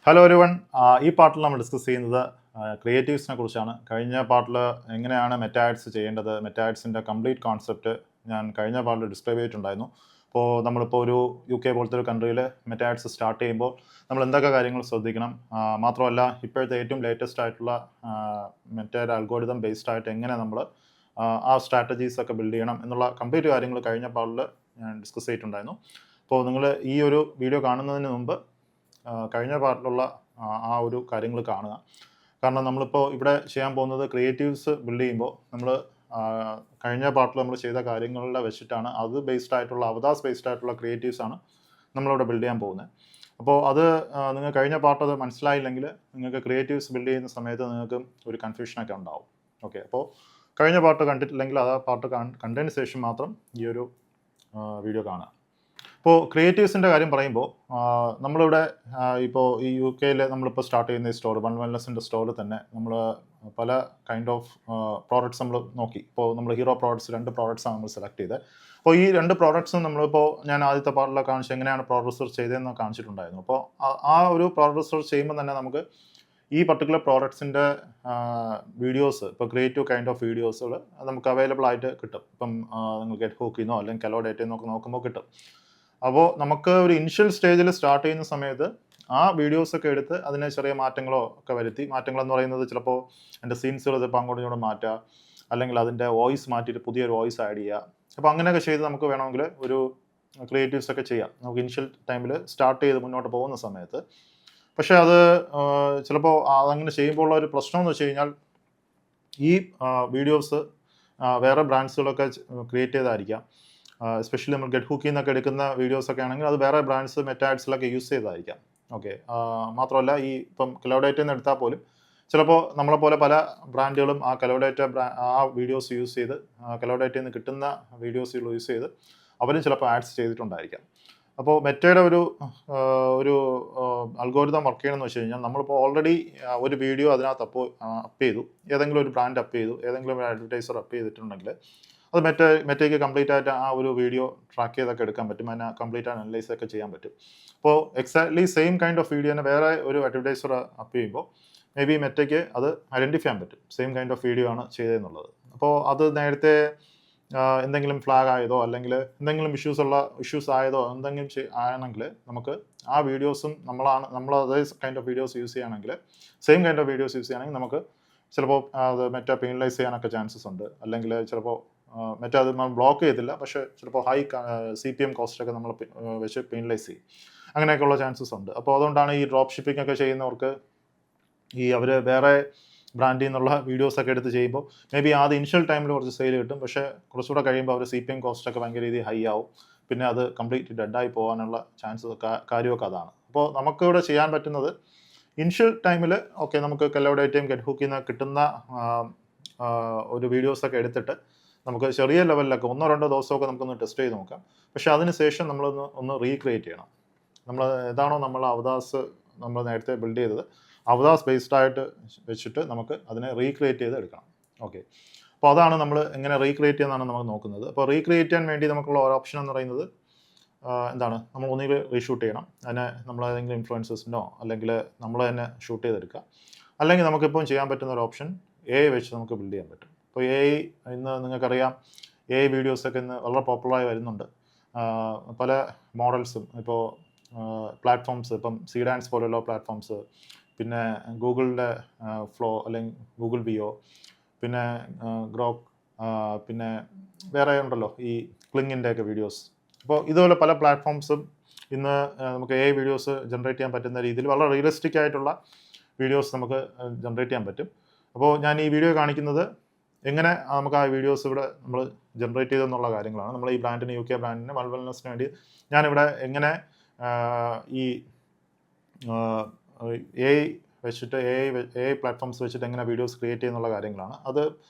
Hello everyone. ഈ പാർട്ടിൽ നമ്മൾ ഡിസ്കസ് ചെയ്യുന്നത് ക്രിയേറ്റീവ്സിനെ കുറിച്ചാണ്. കഴിഞ്ഞ പാർട്ടിൽ എങ്ങനെയാണ് മെറ്റാ ആഡ്സ് ചെയ്യേണ്ടത്, മെറ്റാ ആഡ്സിൻ്റെ കംപ്ലീറ്റ് കോൺസെപ്റ്റ് ഞാൻ കഴിഞ്ഞ പാർട്ടിൽ ഡിസ്ക്രൈബ് ചെയ്തിട്ടുണ്ടായിരുന്നു. അപ്പോൾ നമ്മളിപ്പോൾ ഒരു UK പോലത്തെ ഒരു കൺട്രിയിൽ മെറ്റാ ആഡ്സ് സ്റ്റാർട്ട് ചെയ്യുമ്പോൾ നമ്മൾ എന്തൊക്കെ കാര്യങ്ങൾ ശ്രദ്ധിക്കണം, മാത്രമല്ല ഇപ്പോഴത്തെ ഏറ്റവും ലേറ്റസ്റ്റ് ആയിട്ടുള്ള മെറ്റയുടെ അൽഗോരിതം ബേസ്ഡ് ആയിട്ട് എങ്ങനെ നമ്മൾ ആ സ്ട്രാറ്റജീസ് ഒക്കെ ബിൽഡ് ചെയ്യണം എന്നുള്ള കംപ്ലീറ്റ് കാര്യങ്ങൾ കഴിഞ്ഞ പാർട്ടിൽ ഞാൻ ഡിസ്കസ് ചെയ്തിട്ടുണ്ടായിരുന്നു. അപ്പോൾ നിങ്ങൾ ഈ ഒരു വീഡിയോ കാണുന്നതിന് മുമ്പ് കഴിഞ്ഞ പാർട്ടിലുള്ള ആ ഒരു കാര്യങ്ങൾ കാണുക. കാരണം നമ്മളിപ്പോൾ ഇവിടെ ചെയ്യാൻ പോകുന്നത് ക്രിയേറ്റീവ്സ് ബിൽഡ് ചെയ്യുമ്പോൾ നമ്മൾ കഴിഞ്ഞ പാർട്ടിൽ നമ്മൾ ചെയ്ത കാര്യങ്ങളുടെ വെച്ചിട്ടാണ് അത് ബേസ്ഡ് ആയിട്ടുള്ള അവതാസ് ബേസ്ഡ് ആയിട്ടുള്ള ക്രിയേറ്റീവ്സ് ആണ് നമ്മളിവിടെ ബിൽഡ് ചെയ്യാൻ പോകുന്നത്. അപ്പോൾ അത് നിങ്ങൾ കഴിഞ്ഞ പാർട്ട് അത് മനസ്സിലായില്ലെങ്കിൽ നിങ്ങൾക്ക് ക്രിയേറ്റീവ്സ് ബിൽഡ് ചെയ്യുന്ന സമയത്ത് നിങ്ങൾക്ക് ഒരു കൺഫ്യൂഷനൊക്കെ ഉണ്ടാവും. ഓക്കെ, അപ്പോൾ കഴിഞ്ഞ പാർട്ട് കണ്ടിട്ടില്ലെങ്കിൽ അത് ആ പാർട്ട് കണ്ടതിന് ശേഷം മാത്രം ഈ ഒരു വീഡിയോ കാണുക. ഇപ്പോൾ ക്രിയേറ്റീവ്സിൻ്റെ കാര്യം പറയുമ്പോൾ നമ്മളിവിടെ ഇപ്പോൾ ഈ UK നമ്മളിപ്പോൾ സ്റ്റാർട്ട് ചെയ്യുന്ന ഈ സ്റ്റോർ വൺ വെൽനെസ്സിൻ്റെ സ്റ്റോറിൽ തന്നെ നമ്മൾ പല കൈൻഡ് ഓഫ് പ്രോഡക്ട്സ് നമ്മൾ നോക്കി. ഇപ്പോൾ നമ്മൾ ഹീറോ പ്രോഡക്ട്സ് 2 പ്രോഡക്ട്സാണ് നമ്മൾ സെലക്ട് ചെയ്തത്. അപ്പോൾ ഈ 2 പ്രോഡക്ട്സും നമ്മളിപ്പോൾ ഞാൻ ആദ്യത്തെ പാർട്ടിലൊക്കെ കാണിച്ച് എങ്ങനെയാണ് പ്രോഡക്റ്റ് റിസർച്ച് ചെയ്തതെന്ന് കാണിച്ചിട്ടുണ്ടായിരുന്നു. അപ്പോൾ ആ ഒരു പ്രോഡക്റ്റ് റിസർച്ച് ചെയ്യുമ്പോൾ തന്നെ നമുക്ക് ഈ പർട്ടിക്കുലർ പ്രോഡക്ട്സിൻ്റെ വീഡിയോസ്, ഇപ്പോൾ ക്രിയേറ്റീവ് കൈൻഡ് ഓഫ് വീഡിയോസുകൾ നമുക്ക് അവൈലബിൾ ആയിട്ട് കിട്ടും. ഇപ്പം നിങ്ങൾ ഗെറ്റ് ഹൂക്കിന്നോ അല്ലെങ്കിൽ കലോ ഡേറ്റയിൽ നിന്നൊക്കെ നോക്കുമ്പോൾ കിട്ടും. അപ്പോൾ നമുക്ക് ഒരു ഇനിഷ്യൽ സ്റ്റേജിൽ സ്റ്റാർട്ട് ചെയ്യുന്ന സമയത്ത് ആ വീഡിയോസൊക്കെ എടുത്ത് അതിനെ ചെറിയ മാറ്റങ്ങളോ ഒക്കെ വരുത്തി, മാറ്റങ്ങളെന്ന് പറയുന്നത് ചിലപ്പോൾ എൻ്റെ സീൻസുകൾ ചിലപ്പോൾ അങ്ങോട്ടും ഇങ്ങോട്ടും മാറ്റുക, അല്ലെങ്കിൽ അതിൻ്റെ വോയിസ് മാറ്റിയിട്ട് പുതിയൊരു വോയിസ് ആഡ് ചെയ്യുക. അപ്പോൾ അങ്ങനെയൊക്കെ ചെയ്ത് നമുക്ക് വേണമെങ്കിൽ ഒരു ക്രിയേറ്റീവ്സ് ഒക്കെ ചെയ്യാം നമുക്ക് ഇനിഷ്യൽ ടൈമിൽ സ്റ്റാർട്ട് ചെയ്ത് മുന്നോട്ട് പോകുന്ന സമയത്ത്. പക്ഷേ അത് ചിലപ്പോൾ അതങ്ങനെ ചെയ്യുമ്പോൾ ഉള്ള ഒരു പ്രശ്നം എന്ന് വെച്ച് കഴിഞ്ഞാൽ ഈ വീഡിയോസ് വേറെ ബ്രാൻഡ്സുകളൊക്കെ ക്രിയേറ്റ് ചെയ്തായിരിക്കാം. എസ്പെഷ്യലി നമ്മൾ ഗെറ്റ് ഹൂക്കിൽ നിന്നൊക്കെ എടുക്കുന്ന വീഡിയോസൊക്കെ ആണെങ്കിൽ അത് വേറെ ബ്രാൻഡ്സ് മെറ്റാ ആഡ്സിലൊക്കെ യൂസ് ചെയ്തായിരിക്കാം. ഓക്കെ, മാത്രമല്ല ഈ ഇപ്പം കലോഡേറ്റയിൽ നിന്ന് എടുത്താൽ പോലും ചിലപ്പോൾ നമ്മളെപ്പോലെ പല ബ്രാൻഡുകളും ആ കലോഡേറ്റ ആ വീഡിയോസ് യൂസ് ചെയ്ത് കലോഡേറ്റയിൽ നിന്ന് കിട്ടുന്ന വീഡിയോസ് യൂസ് ചെയ്ത് അവരും ചിലപ്പോൾ ആഡ്സ് ചെയ്തിട്ടുണ്ടായിരിക്കാം. അപ്പോൾ മെറ്റയുടെ ഒരു അൽഗോരിതം വർക്ക് ചെയ്യണമെന്ന് വെച്ച് കഴിഞ്ഞാൽ നമ്മളിപ്പോൾ ഓൾറെഡി ഒരു വീഡിയോ അതിനകത്ത് അപ്പ് ചെയ്തു, ഏതെങ്കിലും ഒരു ബ്രാൻഡ് അപ്പ് ചെയ്തു, ഏതെങ്കിലും ഒരു അഡ്വർടൈസർ അപ്പ് ചെയ്തിട്ടുണ്ടെങ്കിൽ അത് മെറ്റയ്ക്ക് കംപ്ലീറ്റ് ആയിട്ട് ആ ഒരു വീഡിയോ ട്രാക്ക് ചെയ്തൊക്കെ എടുക്കാൻ പറ്റും, അതിനെ കംപ്ലീറ്റ് ആയിട്ട് അനലൈസ് ഒക്കെ ചെയ്യാൻ പറ്റും. അപ്പോൾ exactly same kind of video തന്നെ വേറെ ഒരു അഡ്വർടൈസർ അപ്പ് ചെയ്യുമ്പോൾ മേ ബി മെറ്റയ്ക്ക് അത് ഐഡൻറ്റിഫൈ ചെയ്യാൻ പറ്റും സെയിം കൈൻഡ് ഓഫ് വീഡിയോ ആണ് ചെയ്തതെന്നുള്ളത്. അപ്പോൾ അത് നേരത്തെ എന്തെങ്കിലും ഫ്ലാഗ് ആയതോ അല്ലെങ്കിൽ എന്തെങ്കിലും ഇഷ്യൂസ് ആയതോ എന്തെങ്കിലും ആണെങ്കിൽ നമുക്ക് ആ വീഡിയോസും നമ്മൾ അതേ കൈൻഡ് ഓഫ് വീഡിയോസ് യൂസ് ചെയ്യുകയാണെങ്കിൽ, same kind of videos use ചെയ്യുകയാണെങ്കിൽ നമുക്ക് ചിലപ്പോൾ അത് മെറ്റ പെയിനലൈസ് ചെയ്യാനൊക്കെ ചാൻസസ് ഉണ്ട്. അല്ലെങ്കിൽ ചിലപ്പോൾ മറ്റേ അത് നമ്മൾ ബ്ലോക്ക് ചെയ്തില്ല, പക്ഷേ ചിലപ്പോൾ ഹൈ CPM കോസ്റ്റൊക്കെ നമ്മൾ വെച്ച് പെയിനലൈസ് ചെയ്യും. അങ്ങനെയൊക്കെയുള്ള ചാൻസസ് ഉണ്ട്. അപ്പോൾ അതുകൊണ്ടാണ് ഈ ഡ്രോപ്പ് ഷിപ്പിംഗ് ഒക്കെ ചെയ്യുന്നവർക്ക് അവർ വേറെ ബ്രാൻഡിൽ നിന്നുള്ള വീഡിയോസൊക്കെ എടുത്ത് ചെയ്യുമ്പോൾ മേ ബി ആദ്യം ഇനിഷ്യൽ ടൈമിൽ കുറച്ച് സെയിൽ കിട്ടും, പക്ഷേ കുറച്ചുകൂടെ കഴിയുമ്പോൾ അവർ CPM കോസ്റ്റൊക്കെ ഭയങ്കര രീതിയിൽ ഹൈ ആവും, പിന്നെ അത് കംപ്ലീറ്റ് ഡെഡായി പോകാനുള്ള ചാൻസസ് കാര്യമൊക്കെ അതാണ്. അപ്പോൾ നമുക്കിവിടെ ചെയ്യാൻ പറ്റുന്നത് ഇനിഷ്യൽ ടൈമിൽ ഓക്കെ നമുക്ക് കലോഡേറ്റയും ഗെറ്റ് ഹൂക്കിൽ നിന്ന് കിട്ടുന്ന ഒരു വീഡിയോസൊക്കെ എടുത്തിട്ട് നമുക്ക് ചെറിയ ലെവലിലൊക്കെ 1-2 ദിവസമൊക്കെ നമുക്കൊന്ന് ടെസ്റ്റ് ചെയ്ത് നോക്കാം. പക്ഷേ അതിനുശേഷം നമ്മളൊന്ന് റീക്രിയേറ്റ് ചെയ്യണം. നമ്മൾ ഏതാണോ നമ്മൾ അവതാസ് നമ്മൾ നേരത്തെ ബിൽഡ് ചെയ്തത് അവതാസ് ബേസ്ഡ് ആയിട്ട് വെച്ചിട്ട് നമുക്ക് അതിനെ റീക്രിയേറ്റ് ചെയ്ത് എടുക്കണം. ഓക്കെ, അപ്പോൾ അതാണ് നമ്മൾ എങ്ങനെ റീക്രിയേറ്റ് ചെയ്യുന്നതാണ് നമ്മൾ നോക്കുന്നത്. അപ്പോൾ റീക്രിയേറ്റ് ചെയ്യാൻ വേണ്ടി നമുക്കുള്ള ഒരു ഓപ്ഷൻ എന്ന് പറയുന്നത് എന്താണ്, നമ്മൾ ഒന്നുകിൽ റീഷൂട്ട് ചെയ്യണം, അതിനെ നമ്മൾ ഏതെങ്കിലും ഇൻഫ്ലുവൻസേഴ്സിനോ അല്ലെങ്കിൽ നമ്മൾ തന്നെ ഷൂട്ട് ചെയ്തെടുക്കുക, അല്ലെങ്കിൽ നമുക്കിപ്പം ചെയ്യാൻ പറ്റുന്ന ഒരു ഓപ്ഷൻ AI വെച്ച് നമുക്ക് ബിൽഡ് ചെയ്യാൻ പറ്റും. ഇപ്പോൾ AI ഇന്ന് നിങ്ങൾക്കറിയാം, AI വീഡിയോസൊക്കെ ഇന്ന് വളരെ പോപ്പുലറായി വരുന്നുണ്ട്. പല മോഡൽസും ഇപ്പോൾ പ്ലാറ്റ്ഫോംസ്, ഇപ്പം സീഡാൻസ് പോലുള്ള പ്ലാറ്റ്ഫോംസ്, പിന്നെ ഗൂഗിളിൻ്റെ ഫ്ലോ അല്ലെങ്കിൽ ഗൂഗിൾ വിയോ, പിന്നെ ഗ്രോക്ക്, പിന്നെ വേറെ ഉണ്ടല്ലോ ഈ ക്ലിങ്ങിൻ്റെ ഒക്കെ വീഡിയോസ്. അപ്പോൾ ഇതുപോലെ പല പ്ലാറ്റ്ഫോംസും ഇന്ന് നമുക്ക് AI വീഡിയോസ് ജനറേറ്റ് ചെയ്യാൻ പറ്റുന്ന രീതിയിൽ വളരെ റിയലിസ്റ്റിക് ആയിട്ടുള്ള വീഡിയോസ് നമുക്ക് ജനറേറ്റ് ചെയ്യാൻ പറ്റും. അപ്പോൾ ഞാൻ ഈ വീഡിയോ കാണിക്കുന്നത് എങ്ങനെ നമുക്ക് ആ വീഡിയോസ് ഇവിടെ നമ്മൾ ജനറേറ്റ് ചെയ്തെന്നുള്ള കാര്യങ്ങളാണ്. നമ്മൾ ഈ ബ്രാൻഡിന് UK ബ്രാൻഡിന് വൺ വെൽനെസ്സിന് വേണ്ടി ഞാനിവിടെ എങ്ങനെ ഈ AI വെച്ചിട്ട് AI പ്ലാറ്റ്ഫോംസ് വെച്ചിട്ട് എങ്ങനെ വീഡിയോസ് ക്രിയേറ്റ് ചെയ്യുന്നുള്ള കാര്യങ്ങളാണ്. അത്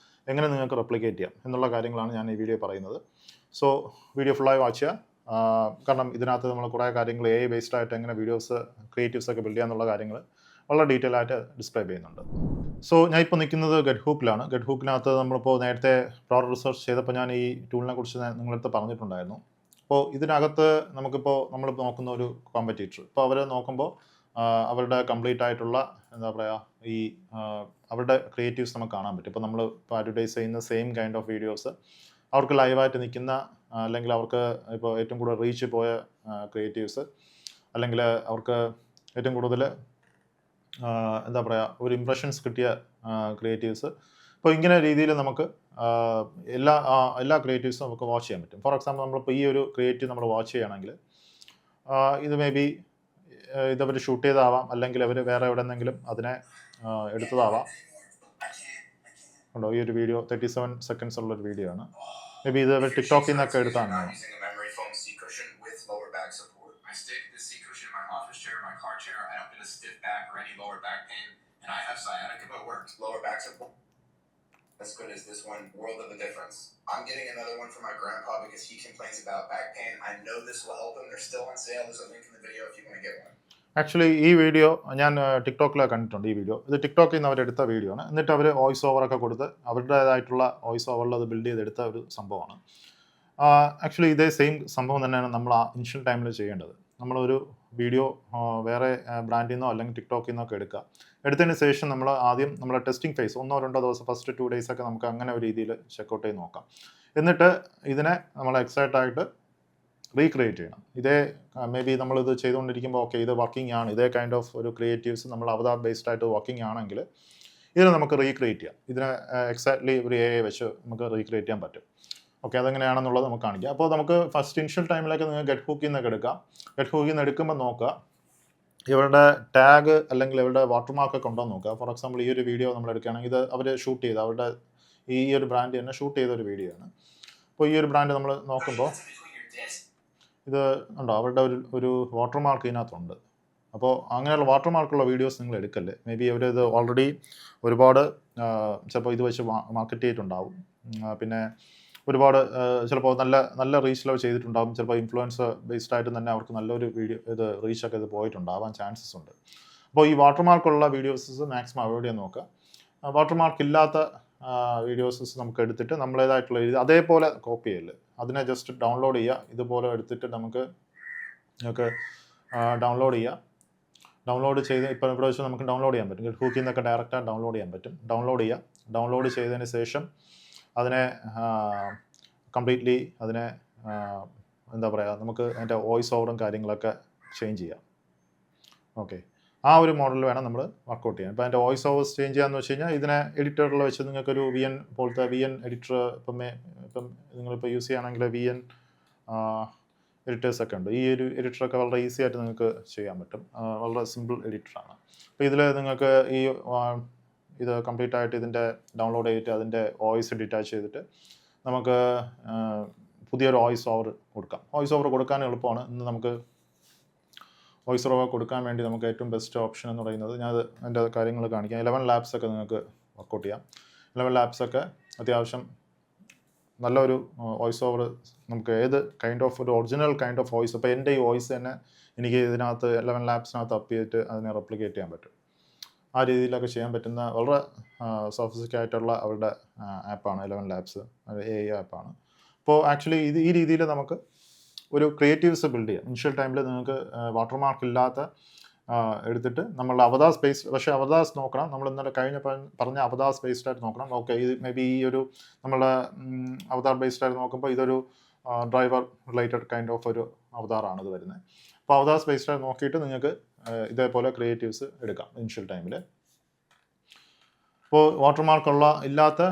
എങ്ങനെ നിങ്ങൾക്ക് റെപ്ലിക്കേറ്റ് ചെയ്യാം എന്നുള്ള കാര്യങ്ങളാണ് ഞാൻ ഈ വീഡിയോ പറയുന്നത്. സോ വീഡിയോ ഫുള്ളായി വാച്ച് ചെയ്യുക. കാരണം ഇതിനകത്ത് നമ്മൾ കുറേ കാര്യങ്ങൾ AI ബേസ്ഡ് ആയിട്ട് എങ്ങനെ വീഡിയോസ് ക്രിയേറ്റീവ്സ് ഒക്കെ ബിൽഡ് ചെയ്യാന്നുള്ള കാര്യങ്ങൾ വളരെ ഡീറ്റെയിൽ ആയിട്ട് ഡിസ്ക്രൈബ് ചെയ്യുന്നുണ്ട്. സോ ഞാൻ ഇപ്പോൾ നിൽക്കുന്നത് ഗെറ്റ് ഹൂക്കിലാണ്. ഗെറ്റ് ഹൂക്കിനകത്ത് നമ്മളിപ്പോൾ നേരത്തെ പ്രോഡക്റ്റ് റിസർച്ച് ചെയ്തപ്പോൾ ഞാൻ ഈ ടൂളിനെ കുറിച്ച് നിങ്ങളടുത്ത് പറഞ്ഞിട്ടുണ്ടായിരുന്നു. അപ്പോൾ ഇതിനകത്ത് നമുക്കിപ്പോൾ നമ്മൾ നോക്കുന്ന ഒരു കോമ്പറ്റീറ്റർ, ഇപ്പോൾ അവർ നോക്കുമ്പോൾ അവരുടെ കംപ്ലീറ്റ് ആയിട്ടുള്ള എന്താ പറയുക ഈ അവരുടെ ക്രിയേറ്റീവ്സ് നമുക്ക് കാണാൻ പറ്റും. ഇപ്പോൾ നമ്മൾ ഇപ്പോൾ അഡ്വർടൈസ് ചെയ്യുന്ന സെയിം കൈൻഡ് ഓഫ് വീഡിയോസ് അവർക്ക് ലൈവായിട്ട് നിൽക്കുന്ന അല്ലെങ്കിൽ അവർക്ക് ഇപ്പോൾ ഏറ്റവും കൂടുതൽ റീച്ച് പോയ ക്രിയേറ്റീവ്സ് അല്ലെങ്കിൽ അവർക്ക് ഏറ്റവും കൂടുതൽ എന്താ പറയുക ഒരു ഇംപ്രഷൻസ് കിട്ടിയ ക്രിയേറ്റീവ്സ്. അപ്പോൾ ഇങ്ങനെ രീതിയിൽ നമുക്ക് എല്ലാ ക്രിയേറ്റീവ്സും നമുക്ക് വാച്ച് ചെയ്യാൻ പറ്റും. ഫോർ എക്സാമ്പിൾ നമ്മളിപ്പോൾ ഈ ഒരു ക്രിയേറ്റീവ് നമ്മൾ വാച്ച് ചെയ്യുകയാണെങ്കിൽ ഇത് മേ ബി ഇതവർ ഷൂട്ട് ചെയ്തതാവാം, അല്ലെങ്കിൽ അവർ വേറെ എവിടെ നിന്നെങ്കിലും അതിനെ എടുത്തതാവാം. ഉണ്ടോ ഈ ഒരു വീഡിയോ 37 സെക്കൻഡ്സ് ഉള്ളൊരു വീഡിയോ ആണ്. മേ ബി ഇത് അവർ ടിക്ടോക്കിൽ നിന്നൊക്കെ എടുത്താണ്. As good as this one, world of a difference. I'm getting another one for my grandpa because he complains about back pain. I know this will help him. They're still on sale. There's a link in the video if you want to get one. Actually ഈ video ഞാൻ ടിക്ടോക്കിലൊക്കെ കണ്ടിട്ടുണ്ട്. ഈ video ഇത് ടിക്ടോക്കിൽ നിന്ന് അവരെടുത്ത video ആണ്. എന്നിട്ട് അവർ voice ഓവറൊക്കെ കൊടുത്ത് അവരുടേതായിട്ടുള്ള വോയിസ് ഓവറിൽ അത് ബിൽഡ് ചെയ്തെടുത്ത ഒരു സംഭവമാണ്. ആക്ച്വലി ഇതേ സെയിം സംഭവം തന്നെയാണ് നമ്മൾ ആ ഇനിഷ്യൽ ടൈമിൽ ചെയ്യേണ്ടത്. നമ്മളൊരു വീഡിയോ വേറെ ബ്രാൻഡിൽ നിന്നോ അല്ലെങ്കിൽ ടിക്ടോക്കിൽ നിന്നൊക്കെ എടുക്കുക. എടുത്തതിന് ശേഷം നമ്മൾ ആദ്യം നമ്മുടെ ടെസ്റ്റിംഗ് ഫേസ് 1-2 ദിവസം ഫസ്റ്റ് 2 days ഒക്കെ നമുക്ക് അങ്ങനെ ഒരു രീതിയിൽ ചെക്കൗട്ട് ചെയ്ത് നോക്കാം. എന്നിട്ട് ഇതിനെ നമ്മൾ എക്സാക്റ്റായിട്ട് റീക്രിയേറ്റ് ചെയ്യണം. ഇതേ മേ ബി നമ്മളിത് ചെയ്തുകൊണ്ടിരിക്കുമ്പോൾ ഓക്കെ ഇത് വർക്കിംഗ് ആണ്, ഇതേ കൈൻഡ് ഓഫ് ഒരു ക്രിയേറ്റീവ്സ് നമ്മൾ അവതാർ ബേസ്ഡ് ആയിട്ട് വർക്കിംഗ് ആണെങ്കിൽ ഇതിനെ നമുക്ക് റീക്രിയേറ്റ് ചെയ്യാം. ഇതിനെ എക്സാക്ട്ലി ഒരു AI വെച്ച് നമുക്ക് റീക്രിയേറ്റ് ചെയ്യാൻ പറ്റും. ഓക്കെ, അതെങ്ങനെയാണെന്നുള്ളത് നമുക്ക് കാണിക്കാം. അപ്പോൾ നമുക്ക് ഫസ്റ്റ് ഇനിഷ്യൽ ടൈമിലേക്ക് നിങ്ങൾ ഗെറ്റ് ഹൂക്കിൽ നിന്നൊക്കെ എടുക്കാം. ഗെറ്റ് ഹൂക്കിൽ നിന്ന് എടുക്കുമ്പോൾ നോക്കുക ഇവരുടെ ടാഗ് അല്ലെങ്കിൽ ഇവരുടെ വാട്ടർമാർക്കൊക്കെ ഉണ്ടോ എന്ന് നോക്കുക. ഫോർ എക്സാമ്പിൾ ഈ ഒരു വീഡിയോ നമ്മൾ എടുക്കുകയാണെങ്കിൽ ഇത് അവർ ഷൂട്ട് ചെയ്ത് അവരുടെ ഈ ഒരു ബ്രാൻഡ് തന്നെ ഷൂട്ട് ചെയ്ത ഒരു വീഡിയോ ആണ്. അപ്പോൾ ഈ ഒരു ബ്രാൻഡ് നമ്മൾ നോക്കുമ്പോൾ ഇത് ഉണ്ടോ അവരുടെ ഒരു വാട്ടർമാർക്ക് ഇതിനകത്തുണ്ട്. അപ്പോൾ അങ്ങനെയുള്ള വാട്ടർമാർക്കുള്ള വീഡിയോസ് നിങ്ങൾ എടുക്കല്ലേ. മേ ബി അവരിത് ഓൾറെഡി ഒരുപാട് ചിലപ്പോൾ ഇത് വെച്ച് മാർക്കറ്റ് ചെയ്തിട്ടുണ്ടാവും. പിന്നെ ഒരുപാട് ചിലപ്പോൾ നല്ല റീച്ചിൽ ചെയ്തിട്ടുണ്ടാകും. ചിലപ്പോൾ ഇൻഫ്ലുവൻസർ ബേസ്ഡ് ആയിട്ട് തന്നെ അവർക്ക് നല്ലൊരു വീഡിയോ ഇത് റീച്ചൊക്കെ ഇത് പോയിട്ടുണ്ടാവാൻ ചാൻസസ് ഉണ്ട്. അപ്പോൾ ഈ വാട്ടർമാർക്കുള്ള വീഡിയോസസ് മാക്സിമം അവോയ്ഡ് ചെയ്യാൻ നോക്കുക. വാട്ടർമാർക്ക് ഇല്ലാത്ത വീഡിയോസസ് നമുക്ക് എടുത്തിട്ട് നമ്മളേതായിട്ടുള്ള രീതി അതേപോലെ കോപ്പി ചെയ്യല്. അതിനെ ജസ്റ്റ് ഡൗൺലോഡ് ചെയ്യുക. ഇതുപോലെ എടുത്തിട്ട് നമുക്ക് ഡൗൺലോഡ് ചെയ്യുക. ഡൗൺലോഡ് ചെയ്ത് ഇപ്പോൾ ഇവിടെ വെച്ച് നമുക്ക് ഡൗൺലോഡ് ചെയ്യാൻ പറ്റും. ഹൂക്കിൽ നിന്നൊക്കെ ഡയറക്റ്റായിട്ട് ഡൗൺലോഡ് ചെയ്യാൻ പറ്റും. ഡൗൺലോഡ് ചെയ്യുക. ഡൗൺലോഡ് ചെയ്തതിന് ശേഷം അതിനെ കംപ്ലീറ്റ്ലി അതിനെ എന്താ പറയുക നമുക്ക് അതിൻ്റെ വോയിസ് ഓവറും കാര്യങ്ങളൊക്കെ ചേഞ്ച് ചെയ്യാം. ഓക്കെ, ആ ഒരു മോഡൽ വേണം നമ്മൾ വർക്കൗട്ട് ചെയ്യാൻ. ഇപ്പോൾ അതിൻ്റെ വോയിസ് ഓവേഴ്സ് ചേഞ്ച് ചെയ്യാമെന്ന് വെച്ച് കഴിഞ്ഞാൽ ഇതിനെ എഡിറ്ററിൽ വെച്ച് നിങ്ങൾക്കൊരു VN പോലത്തെ VN എഡിറ്റർ ഇപ്പം നിങ്ങളിപ്പോൾ യൂസ് ചെയ്യുകയാണെങ്കിൽ VN എഡിറ്റേഴ്സൊക്കെ ഉണ്ട്. ഈ ഒരു എഡിറ്ററൊക്കെ വളരെ ഈസി ആയിട്ട് നിങ്ങൾക്ക് ചെയ്യാൻ പറ്റും. വളരെ സിമ്പിൾ എഡിറ്ററാണ്. അപ്പോൾ ഇതിൽ നിങ്ങൾക്ക് ഇത് കംപ്ലീറ്റ് ആയിട്ട് ഇതിൻ്റെ ഡൗൺലോഡ് ചെയ്തിട്ട് അതിൻ്റെ വോയിസ് ഡിറ്റാച്ച് ചെയ്തിട്ട് നമുക്ക് പുതിയൊരു വോയിസ് ഓവർ കൊടുക്കാം. വോയിസ് ഓവർ കൊടുക്കാൻ എളുപ്പമാണ്. ഇന്ന് നമുക്ക് വോയിസ് ഓവർ കൊടുക്കാൻ വേണ്ടി നമുക്ക് ഏറ്റവും ബെസ്റ്റ് ഓപ്ഷൻ എന്ന് പറയുന്നത് ഞാൻ അതിൻ്റെ കാര്യങ്ങൾ കാണിക്കാം. 11 Labs ഒക്കെ നിങ്ങൾക്ക് വർക്കൗട്ട് ചെയ്യാം. 11 Labs ഒക്കെ അത്യാവശ്യം നല്ലൊരു വോയിസ് ഓവർ നമുക്ക് ഏത് കൈൻഡ് ഓഫ് ഒരു ഒറിജിനൽ കൈൻഡ് ഓഫ് വോയിസ്. ഇപ്പോൾ എൻ്റെ ഈ വോയിസ് തന്നെ എനിക്ക് ഇതിനകത്ത് 11 Labsനകത്ത് അപ്പ് ചെയ്തിട്ട് അതിനെ റെപ്ലിക്കേറ്റ് ചെയ്യാൻ പറ്റും. ആ രീതിയിലൊക്കെ ചെയ്യാൻ പറ്റുന്ന വളരെ സോഫിസ്റ്റിക്കേറ്റഡ് ആയിട്ടുള്ള അവരുടെ ആപ്പാണ് 11 Labs. AI ആപ്പാണ്. അപ്പോൾ ആക്ച്വലി ഈ രീതിയിൽ നമുക്ക് ഒരു ക്രിയേറ്റീവ്സ് ബിൽഡ് ചെയ്യാം. ഇനിഷ്യൽ ടൈമിൽ നിങ്ങൾക്ക് വാട്ടർമാർക്ക് ഇല്ലാത്ത എടുത്തിട്ട് നമ്മളുടെ അവതാർ സ്പേസ്, പക്ഷേ അവതാർസ് നോക്കണം. നമ്മൾ ഇന്നലെ പറഞ്ഞ അവതാർ ബേസ്ഡ് ആയിട്ട് നോക്കണം. ഓക്കെ, ഇത് മേ ബി ഈ ഒരു നമ്മളുടെ അവതാർ ബേസ്ഡ് ആയിട്ട് നോക്കുമ്പോൾ ഇതൊരു ഡ്രൈവർ റിലേറ്റഡ് കൈൻഡ് ഓഫ് ഒരു അവതാറാണ് ഇത് വരുന്നത്. അപ്പോൾ അവതാർ ബേസ്ഡ് ആയിട്ട് നോക്കിയിട്ട് നിങ്ങൾക്ക് ഇതേപോലെ ക്രിയേറ്റീവ്സ് എടുക്കാം ഇനിഷ്യൽ ടൈമിൽ. അപ്പോൾ വാട്ടർമാർക്കുള്ള ഇല്ലാത്ത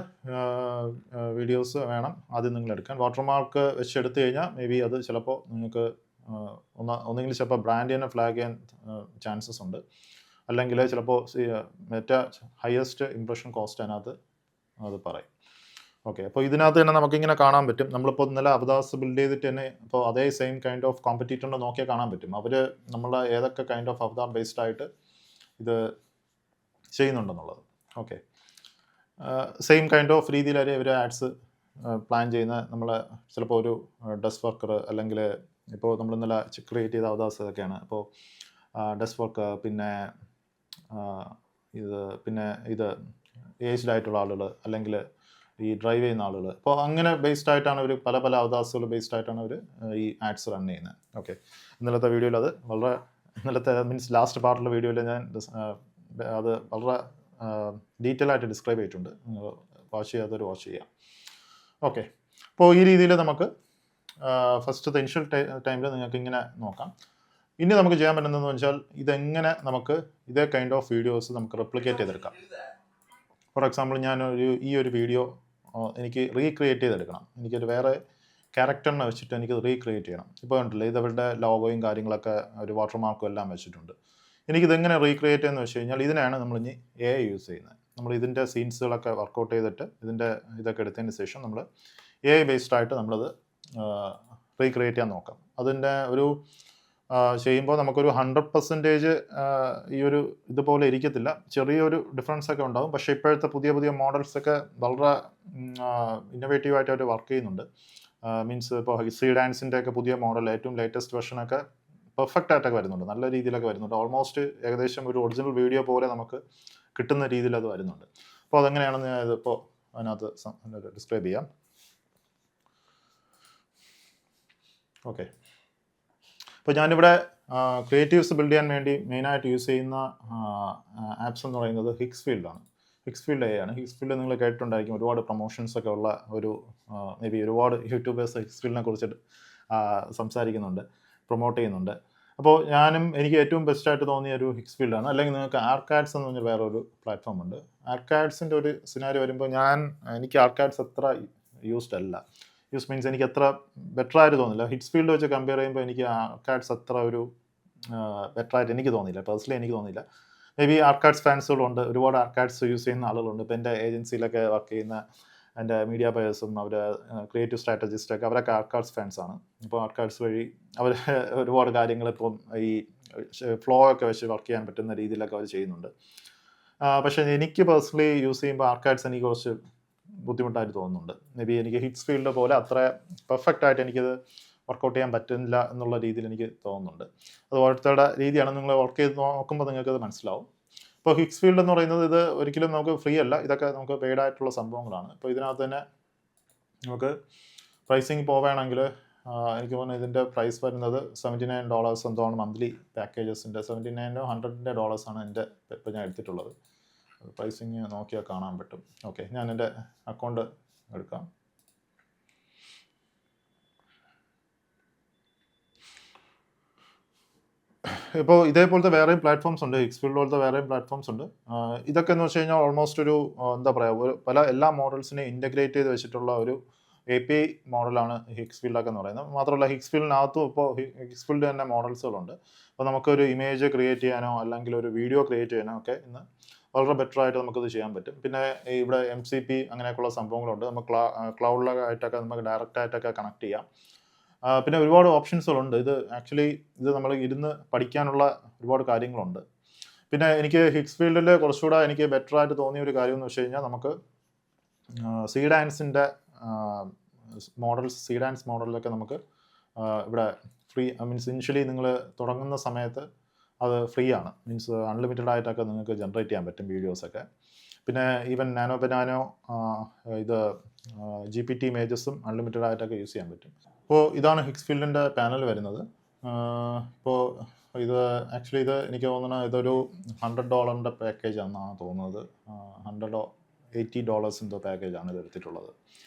വീഡിയോസ് വേണം ആദ്യം നിങ്ങൾ എടുക്കാൻ. വാട്ടർമാർക്ക് വെച്ച് എടുത്തു കഴിഞ്ഞാൽ മേ ബി അത് ചിലപ്പോൾ നിങ്ങൾക്ക് ഒന്നെങ്കിൽ ചിലപ്പോൾ ബ്രാൻഡ് തന്നെ ഫ്ലാഗ് ചെയ്യാൻ ചാൻസസ് ഉണ്ട്, അല്ലെങ്കിൽ ചിലപ്പോൾ ഹയസ്റ്റ് ഇംപ്രഷൻ കോസ്റ്റ് അതിനകത്ത് അത് പറയും. ഓക്കെ, അപ്പോൾ ഇതിനകത്ത് തന്നെ നമുക്കിങ്ങനെ കാണാൻ പറ്റും. നമ്മളിപ്പോൾ ഇന്നലെ അവതാസ് ബിൽഡ് ചെയ്തിട്ട് തന്നെ ഇപ്പോൾ അതേ സെയിം കൈൻഡ് ഓഫ് കോമ്പറ്റീറ്ററിനെ നോക്കിയാൽ കാണാൻ പറ്റും. അവർ നമ്മളെ ഏതൊക്കെ കൈൻഡ് ഓഫ് അവതാർ ബേസ്ഡ് ആയിട്ട് ഇത് ചെയ്യുന്നുണ്ടെന്നുള്ളത്. ഓക്കെ, സെയിം കൈൻഡ് ഓഫ് രീതിയിലായി ഇവർ ആഡ്സ് പ്ലാൻ ചെയ്യുന്ന നമ്മളെ ചിലപ്പോൾ ഒരു ഡെസ്ക് വർക്കർ, അല്ലെങ്കിൽ ഇപ്പോൾ നമ്മൾ ഇന്നലെ ക്രിയേറ്റ് ചെയ്ത അവതാസ് ഇതൊക്കെയാണ്. അപ്പോൾ ഡെസ്ക് വർക്ക്, പിന്നെ ഇത് ഏജ്ഡ് ആയിട്ടുള്ള ആളുകൾ, അല്ലെങ്കിൽ ഈ ഡ്രൈവ് ചെയ്യുന്ന ആളുകൾ. അപ്പോൾ അങ്ങനെ ബേസ്ഡ് ആയിട്ടാണ് ഇവർ പല അവതാസുകൾ ബേസ്ഡ് ആയിട്ടാണ് അവർ ഈ ആഡ്സ് റൺ ചെയ്യുന്നത്. ഓക്കെ, ഇന്നലത്തെ വീഡിയോയിൽ അത് വളരെ ഇന്നലത്തെ മീൻസ് ലാസ്റ്റ് പാർട്ടിലെ വീഡിയോയിൽ ഞാൻ അത് വളരെ ഡീറ്റെയിൽ ആയിട്ട് ഡിസ്ക്രൈബ് ചെയ്തിട്ടുണ്ട്. നിങ്ങൾ വാച്ച് ചെയ്യാത്തവർ വാച്ച് ചെയ്യാം. ഓക്കെ, അപ്പോൾ ഈ രീതിയിൽ നമുക്ക് ഫസ്റ്റത്തെ ഇനിഷ്യൽ ടൈമിൽ നിങ്ങൾക്ക് ഇങ്ങനെ നോക്കാം. ഇനി നമുക്ക് ചെയ്യാൻ പറ്റുന്നതെന്ന് വെച്ചാൽ ഇതെങ്ങനെ നമുക്ക് ഇതേ കൈൻഡ് ഓഫ് വീഡിയോസ് നമുക്ക് റെപ്ലിക്കേറ്റ് ചെയ്തെടുക്കാം. ഫോർ എക്സാമ്പിൾ ഈ ഒരു വീഡിയോ എനിക്ക് റീക്രിയേറ്റ് ചെയ്തെടുക്കണം. എനിക്കൊരു വേറെ ക്യാരക്ടറിനെ വെച്ചിട്ട് എനിക്കത് റീക്രിയേറ്റ് ചെയ്യണം. ഇപ്പോൾ ഉണ്ടല്ലോ ഇതവരുടെ ലോഗോയും കാര്യങ്ങളൊക്കെ ഒരു വാട്ടർമാർക്കും എല്ലാം വെച്ചിട്ടുണ്ട്. എനിക്കിതെങ്ങനെ റീക്രിയേറ്റ് ചെയ്യുന്നത് വെച്ച് കഴിഞ്ഞാൽ ഇതിനാണ് നമ്മൾ ഇനി AI യൂസ് ചെയ്യുന്നത്. നമ്മൾ ഇതിൻ്റെ സീൻസുകളൊക്കെ വർക്കൗട്ട് ചെയ്തിട്ട് ഇതിൻ്റെ ഇതൊക്കെ എടുത്തതിന് ശേഷം നമ്മൾ AI ബേസ്ഡ് ആയിട്ട് നമ്മളത് റീക്രിയേറ്റ് ചെയ്യാൻ നോക്കാം. അതിൻ്റെ ഒരു ചെയ്യുമ്പോൾ നമുക്കൊരു 100% ഈ ഒരു ഇതുപോലെ ഇരിക്കത്തില്ല, ചെറിയൊരു ഡിഫറൻസ് ഒക്കെ ഉണ്ടാകും. പക്ഷേ ഇപ്പോഴത്തെ പുതിയ മോഡൽസൊക്കെ വളരെ ഇന്നോവേറ്റീവായിട്ട് അവർ വർക്ക് ചെയ്യുന്നുണ്ട്. മീൻസ് ഇപ്പോൾ സീ ഡാൻസിൻ്റെ ഒക്കെ പുതിയ മോഡൽ ഏറ്റവും ലേറ്റസ്റ്റ് വെർഷനൊക്കെ പെർഫെക്റ്റ് ആയിട്ടൊക്കെ വരുന്നുണ്ട്, നല്ല രീതിയിലൊക്കെ വരുന്നുണ്ട്. ഓൾമോസ്റ്റ് ഏകദേശം ഒരു ഒറിജിനൽ വീഡിയോ പോലെ നമുക്ക് കിട്ടുന്ന രീതിയിൽ അത് വരുന്നുണ്ട്. അപ്പോൾ അതെങ്ങനെയാണെന്ന് ഞാൻ ഇതിപ്പോൾ അതിനകത്ത് ഡിസ്ക്രൈബ് ചെയ്യാം. ഓക്കെ, അപ്പോൾ ഞാനിവിടെ ക്രിയേറ്റീവ്സ് ബിൽഡ് ചെയ്യാൻ വേണ്ടി മെയിനായിട്ട് യൂസ് ചെയ്യുന്ന ആപ്സ് എന്ന് പറയുന്നത് ഹിക്സ്ഫീൽഡാണ്. ഹിക്സ്ഫീൽഡ് AI ആണ്. ഹിക്സ്ഫീൽഡ് നിങ്ങൾ കേട്ടിട്ടുണ്ടായിരിക്കും, ഒരുപാട് പ്രൊമോഷൻസ് ഒക്കെ ഉള്ള ഒരു മേ ബി ഒരുപാട് യൂട്യൂബേഴ്സ് ഹിക്സ്ഫീൽഡിനെ കുറിച്ചിട്ട് സംസാരിക്കുന്നുണ്ട്, പ്രൊമോട്ട് ചെയ്യുന്നുണ്ട്. അപ്പോൾ എനിക്ക് ഏറ്റവും ബെസ്റ്റായിട്ട് തോന്നിയ ഒരു ഹിക്സ്ഫീൽഡാണ്. അല്ലെങ്കിൽ നിങ്ങൾക്ക് ആർക്കാഡ്സ് എന്ന് പറഞ്ഞ വേറൊരു പ്ലാറ്റ്ഫോം ഉണ്ട്. ആർക്കാഡ്സിൻ്റെ ഒരു സിനാരി വരുമ്പോൾ എനിക്ക് ആർക്കാഡ്സ് അത്ര യൂസ്ഡ് അല്ല. യൂസ് മീൻസ് എനിക്ക് അത്ര ബെറ്റർ ആയിട്ട് തോന്നില്ല. ഹിക്സ്ഫീൽഡ് വെച്ച് കമ്പയർ ചെയ്യുമ്പോൾ എനിക്ക് ആർക്കാഡ്സ് അത്ര ഒരു ബെറ്റർ ആയിട്ട് എനിക്ക് തോന്നിയില്ല, പേഴ്സണലി എനിക്ക് തോന്നിയില്ല. മേ ബി ആർക്കാഡ്സ് ഫാൻസുകളുണ്ട്, ഒരുപാട് ആർക്കാഡ്സ് യൂസ് ചെയ്യുന്ന ആളുകളുണ്ട്. ഇപ്പോൾ എൻ്റെ ഏജൻസിയിലൊക്കെ വർക്ക് ചെയ്യുന്ന എൻ്റെ മീഡിയ ബയേഴ്സും അവർ ക്രിയേറ്റീവ് സ്ട്രാറ്റജിസ്റ്റൊക്കെ അവരൊക്കെ ആർക്കാഡ്സ് ഫാൻസാണ്. അപ്പോൾ ആർക്കാഡ്സ് വഴി അവർ ഒരുപാട് കാര്യങ്ങൾ ഇപ്പം ഈ ഫ്ലോ ഒക്കെ വെച്ച് വർക്ക് ചെയ്യാൻ പറ്റുന്ന രീതിയിലൊക്കെ അവർ ചെയ്യുന്നുണ്ട്. പക്ഷേ എനിക്ക് പേഴ്സണലി യൂസ് ചെയ്യുമ്പോൾ ആർക്കാഡ്സ് എനിക്ക് കുറച്ച് ബുദ്ധിമുട്ടായിട്ട് തോന്നുന്നുണ്ട്. മേ ബി എനിക്ക് ഹിക്സ്ഫീൽഡ് പോലെ അത്ര പെർഫെക്റ്റ് ആയിട്ട് എനിക്കത് വർക്കൗട്ട് ചെയ്യാൻ പറ്റുന്നില്ല എന്നുള്ള രീതിയിൽ എനിക്ക് തോന്നുന്നുണ്ട്. അത് ഓരോരുത്തരുടെ രീതിയാണ്, നിങ്ങൾ വർക്ക് ചെയ്ത് നോക്കുമ്പോൾ നിങ്ങൾക്കത് മനസ്സിലാവും. ഇപ്പോൾ ഹിക്സ്ഫീൽഡ് എന്ന് പറയുന്നത് ഇത് ഒരിക്കലും നമുക്ക് ഫ്രീ അല്ല, ഇതൊക്കെ നമുക്ക് പെയ്ഡ് ആയിട്ടുള്ള സംഭവങ്ങളാണ്. ഇപ്പോൾ ഇതിനകത്ത് തന്നെ നമുക്ക് പ്രൈസിങ് പോവുകയാണെങ്കിൽ എനിക്ക് തോന്നുന്നു ഇതിൻ്റെ പ്രൈസ് വരുന്നത് $79 എന്തോണ് മന്ത്ലി പാക്കേജസിൻ്റെ. $79-100 എൻ്റെ ഇപ്പോൾ ഞാൻ എടുത്തിട്ടുള്ളത്. പ്രൈസിങ് നോക്കിയാൽ കാണാൻ പറ്റും. ഓക്കെ, ഞാൻ എൻ്റെ അക്കൗണ്ട് എടുക്കാം. ഇപ്പോൾ ഇതേപോലത്തെ വേറെയും പ്ലാറ്റ്ഫോംസ് ഉണ്ട്, ഹിക്സ്ഫീൽഡ് പോലത്തെ വേറെയും പ്ലാറ്റ്ഫോംസ് ഉണ്ട്. ഇതൊക്കെ എന്ന് വെച്ച് കഴിഞ്ഞാൽ ഓൾമോസ്റ്റ് ഒരു എന്താ പറയുക, എല്ലാ മോഡൽസിനെയും ഇൻ്റഗ്രേറ്റ് ചെയ്ത് വെച്ചിട്ടുള്ള ഒരു API മോഡലാണ് ഹിക്സ്ഫീൽഡൊക്കെ എന്ന് പറയുന്നത്. മാത്രമല്ല ഹിക്സ്ഫീൽഡിനകത്തും ഇപ്പോൾ ഹിക്സ്ഫീൽഡ് തന്നെ മോഡൽസുകളുണ്ട്. അപ്പോൾ നമുക്കൊരു ഇമേജ് ക്രിയേറ്റ് ചെയ്യാനോ അല്ലെങ്കിൽ ഒരു വീഡിയോ ക്രിയേറ്റ് ചെയ്യാനോ ഒക്കെ ഇന്ന് വളരെ ബെറ്റർ ആയിട്ട് നമുക്കത് ചെയ്യാൻ പറ്റും. പിന്നെ ഇവിടെ MCP അങ്ങനെയൊക്കെയുള്ള സംഭവങ്ങളുണ്ട്. നമുക്ക് ക്ലൗഡിലായിട്ടൊക്കെ നമുക്ക് ഡയറക്റ്റ് ആയിട്ടൊക്കെ കണക്ട് ചെയ്യാം. പിന്നെ ഒരുപാട് ഓപ്ഷൻസുകളുണ്ട്. ഇത് നമ്മൾ ഇരുന്ന് പഠിക്കാനുള്ള ഒരുപാട് കാര്യങ്ങളുണ്ട്. പിന്നെ എനിക്ക് ഹിക്സ്ഫീൽഡിൽ കുറച്ചുകൂടെ എനിക്ക് ബെറ്റർ ആയിട്ട് തോന്നിയ ഒരു കാര്യം എന്ന് വെച്ച് കഴിഞ്ഞാൽ നമുക്ക് സീ ഡാൻസിൻ്റെ സീ ഡാൻസ് മോഡലിലൊക്കെ നമുക്ക് ഇവിടെ ഫ്രീ മീൻസ് ഇനിഷ്യലി നിങ്ങൾ തുടങ്ങുന്ന സമയത്ത് അത് ഫ്രീ ആണ്. മീൻസ് അൺലിമിറ്റഡ് ആയിട്ടൊക്കെ നിങ്ങൾക്ക് ജനറേറ്റ് ചെയ്യാൻ പറ്റും വീഡിയോസൊക്കെ. പിന്നെ ഈവൻ നാനോ ഇത് GPT ഇമേജസും അൺലിമിറ്റഡ് ആയിട്ടൊക്കെ യൂസ് ചെയ്യാൻ പറ്റും. അപ്പോൾ ഇതാണ് ഹിക്സ്ഫീൽഡിൻ്റെ പാനൽ വരുന്നത്. ഇപ്പോൾ ഇത് എനിക്ക് തോന്നുന്നത് ഇതൊരു $100 പാക്കേജ് ആണെന്നാണ് തോന്നുന്നത്. $100 എന്തോ പാക്കേജാണ് ഇത് എടുത്തിട്ടുള്ളത്.